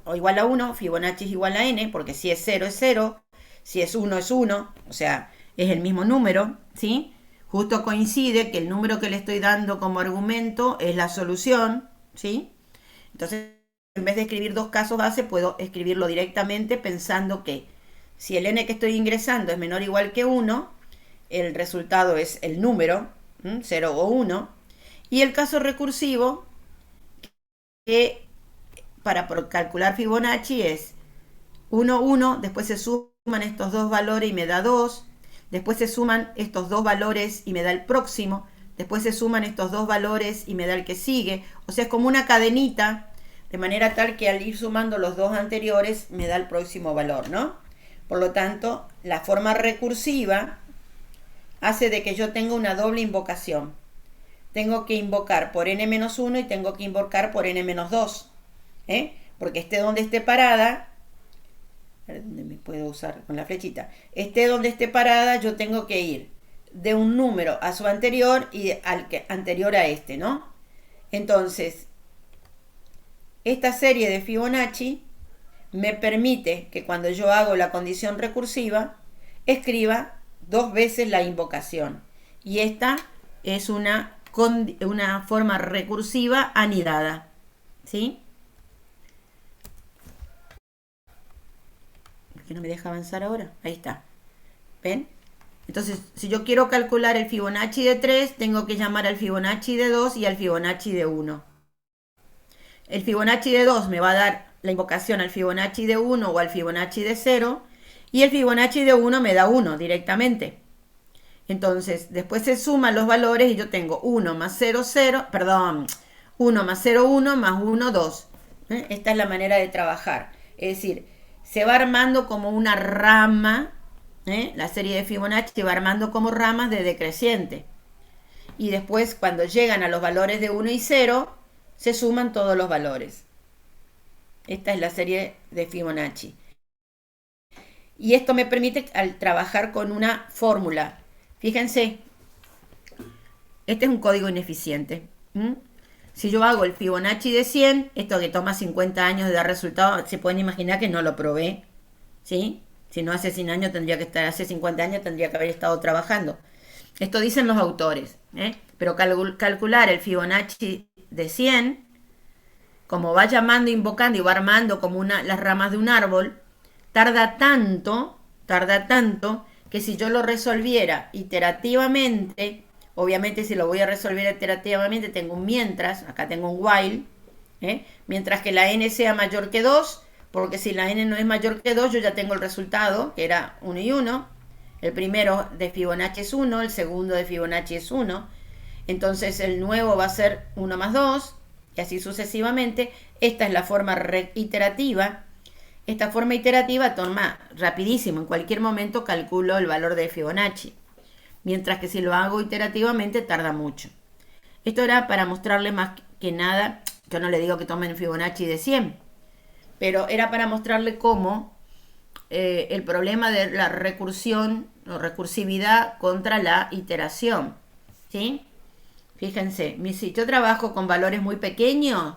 o igual a 1, Fibonacci es igual a n, porque si es 0 es 0, si es 1 es 1, o sea, es el mismo número, ¿sí? Justo coincide que el número que le estoy dando como argumento es la solución, ¿sí? Entonces, en vez de escribir dos casos base, puedo escribirlo directamente pensando que si el n que estoy ingresando es menor o igual que 1, el resultado es el número, 0 o 1, y el caso recursivo, que para calcular Fibonacci es 1, 1, después se suman estos dos valores y me da 2, después se suman estos dos valores y me da el próximo, después se suman estos dos valores y me da el que sigue, o sea, es como una cadenita, de manera tal que al ir sumando los dos anteriores me da el próximo valor, ¿no? Por lo tanto, la forma recursiva hace de que yo tenga una doble invocación. Tengo que invocar por n-1 y tengo que invocar por n-2, porque esté donde esté parada, ¿dónde me puedo usar con la flechita? Esté donde esté parada, yo tengo que ir de un número a su anterior y al que anterior a este, ¿no? Entonces, esta serie de Fibonacci me permite que cuando yo hago la condición recursiva, escriba dos veces la invocación. Y esta es una forma recursiva anidada, ¿sí? ¿Por qué no me deja avanzar ahora? Ahí está. ¿Ven? Entonces, si yo quiero calcular el Fibonacci de 3, tengo que llamar al Fibonacci de 2 y al Fibonacci de 1. El Fibonacci de 2 me va a dar la invocación al Fibonacci de 1 o al Fibonacci de 0, y el Fibonacci de 1 me da 1 directamente. Entonces, después se suman los valores y yo tengo 1 más 0, 0, perdón, 1 más 0, 1 más 1, 2. Esta es la manera de trabajar. Es decir, se va armando como una rama, la serie de Fibonacci se va armando como ramas de decreciente. Y después, cuando llegan a los valores de 1 y 0, se suman todos los valores. Esta es la serie de Fibonacci. Y esto me permite al trabajar con una fórmula. Fíjense, este es un código ineficiente. Si yo hago el Fibonacci de 100, esto que toma 50 años de dar resultado, se pueden imaginar que no lo probé, ¿sí? Si no hace 100 años tendría que estar, hace 50 años tendría que haber estado trabajando. Esto dicen los autores, pero calcular el Fibonacci de 100, como va llamando, invocando y va armando como las ramas de un árbol, tarda tanto que si yo lo resolviera iterativamente, obviamente si lo voy a resolver iterativamente tengo un mientras, acá tengo un while, mientras que la n sea mayor que 2, porque si la n no es mayor que 2, yo ya tengo el resultado, que era 1 y 1, el primero de Fibonacci es 1, el segundo de Fibonacci es 1, entonces el nuevo va a ser 1 más 2, y así sucesivamente. Esta es la forma iterativa. Esta forma iterativa toma rapidísimo, en cualquier momento calculo el valor de Fibonacci, mientras que si lo hago iterativamente tarda mucho. Esto era para mostrarle más que nada, yo no le digo que tomen Fibonacci de 100, pero era para mostrarle cómo el problema de la recursión o recursividad contra la iteración, ¿sí? Fíjense, si yo trabajo con valores muy pequeños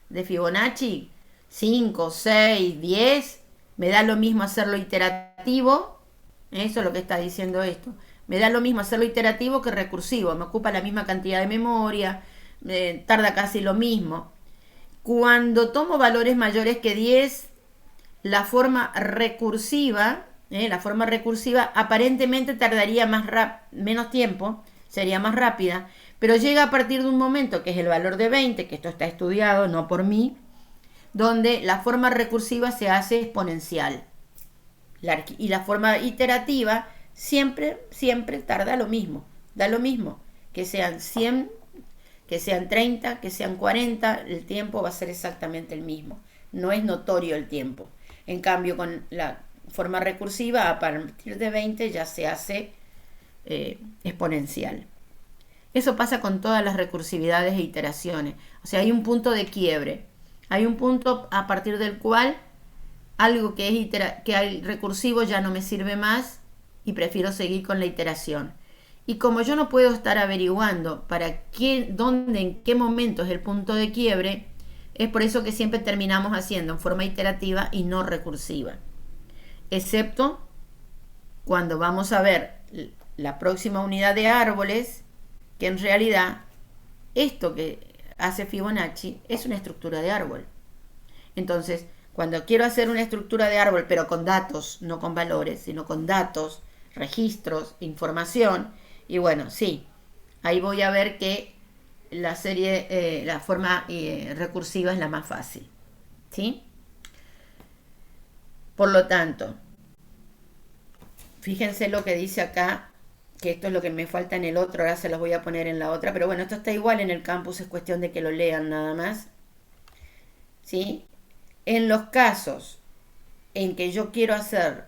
de Fibonacci, 5, 6, 10, me da lo mismo hacerlo iterativo, eso es lo que está diciendo esto, me da lo mismo hacerlo iterativo que recursivo, me ocupa la misma cantidad de memoria, tarda casi lo mismo. Cuando tomo valores mayores que 10, la forma recursiva aparentemente tardaría menos tiempo, sería más rápida, pero llega a partir de un momento que es el valor de 20, que esto está estudiado, no por mí, donde la forma recursiva se hace exponencial. Y la forma iterativa siempre tarda lo mismo. Da lo mismo, que sean 100, que sean 30, que sean 40, el tiempo va a ser exactamente el mismo. No es notorio el tiempo. En cambio, con la forma recursiva, a partir de 20 ya se hace exponencial. Eso pasa con todas las recursividades e iteraciones. O sea, hay un punto de quiebre. Hay un punto a partir del cual algo que es recursivo ya no me sirve más y prefiero seguir con la iteración. Y como yo no puedo estar averiguando para qué, dónde, en qué momento es el punto de quiebre, es por eso que siempre terminamos haciendo en forma iterativa y no recursiva. Excepto cuando vamos a ver la próxima unidad de árboles, que en realidad esto que hace Fibonacci es una estructura de árbol. Entonces, cuando quiero hacer una estructura de árbol, pero con datos, no con valores, sino con datos, registros, información, y bueno, sí, ahí voy a ver que la serie, la forma recursiva es la más fácil, ¿sí? Por lo tanto, fíjense lo que dice acá, que esto es lo que me falta en el otro, ahora se los voy a poner en la otra, pero bueno, esto está igual en el campus, es cuestión de que lo lean nada más, ¿sí? En los casos en que yo quiero hacer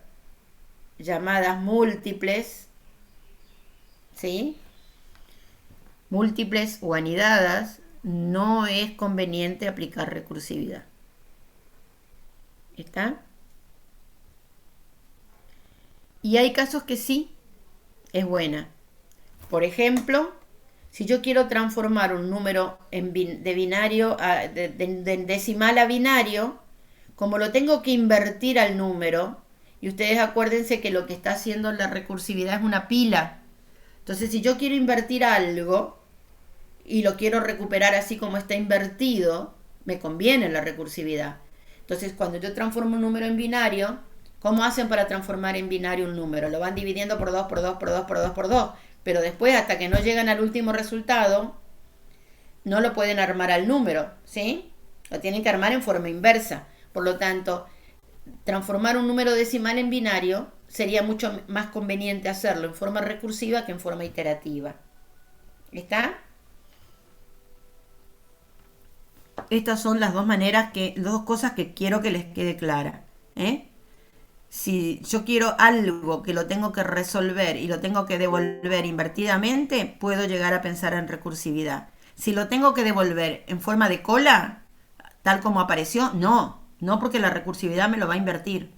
llamadas múltiples, ¿sí? Múltiples o anidadas, no es conveniente aplicar recursividad. ¿Está? Y hay casos que sí es buena. Por ejemplo, si yo quiero transformar un número de binario de decimal a binario, como lo tengo que invertir al número, y ustedes acuérdense que lo que está haciendo la recursividad es una pila. Entonces, si yo quiero invertir algo y lo quiero recuperar así como está invertido, me conviene la recursividad. Entonces, cuando yo transformo un número en binario, ¿cómo hacen para transformar en binario un número? Lo van dividiendo por 2, por 2, por 2, por 2, por 2. Pero después, hasta que no llegan al último resultado, no lo pueden armar al número, ¿sí? Lo tienen que armar en forma inversa. Por lo tanto, transformar un número decimal en binario sería mucho más conveniente hacerlo en forma recursiva que en forma iterativa. ¿Está? Estas son las dos maneras dos cosas que quiero que les quede clara, ¿eh? Si yo quiero algo que lo tengo que resolver y lo tengo que devolver invertidamente, puedo llegar a pensar en recursividad. Si lo tengo que devolver en forma de cola, tal como apareció, no porque la recursividad me lo va a invertir.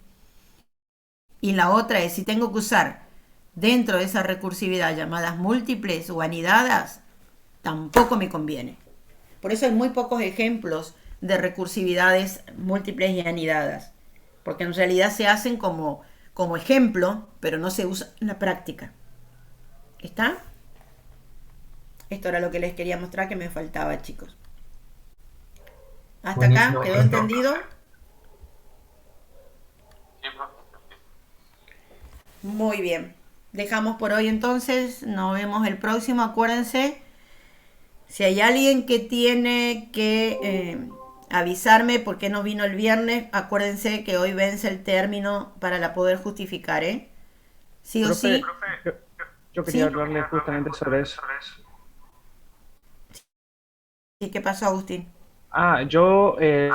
Y la otra es, si tengo que usar dentro de esa recursividad llamadas múltiples o anidadas, tampoco me conviene. Por eso hay muy pocos ejemplos de recursividades múltiples y anidadas, porque en realidad se hacen como ejemplo, pero no se usa en la práctica. ¿Está? Esto era lo que les quería mostrar que me faltaba, chicos. ¿Hasta acá? Buenísimo, ¿Quedó profe. entendido? Muy bien. Dejamos por hoy entonces. Nos vemos el próximo. Acuérdense, si hay alguien que tiene que avisarme por qué no vino el viernes, acuérdense que hoy vence el término para la poder justificar, ¿eh? Sí o sí. Yo quería ¿Sí? hablarle justamente sobre eso. ¿Y qué pasó, Agustín? Yo el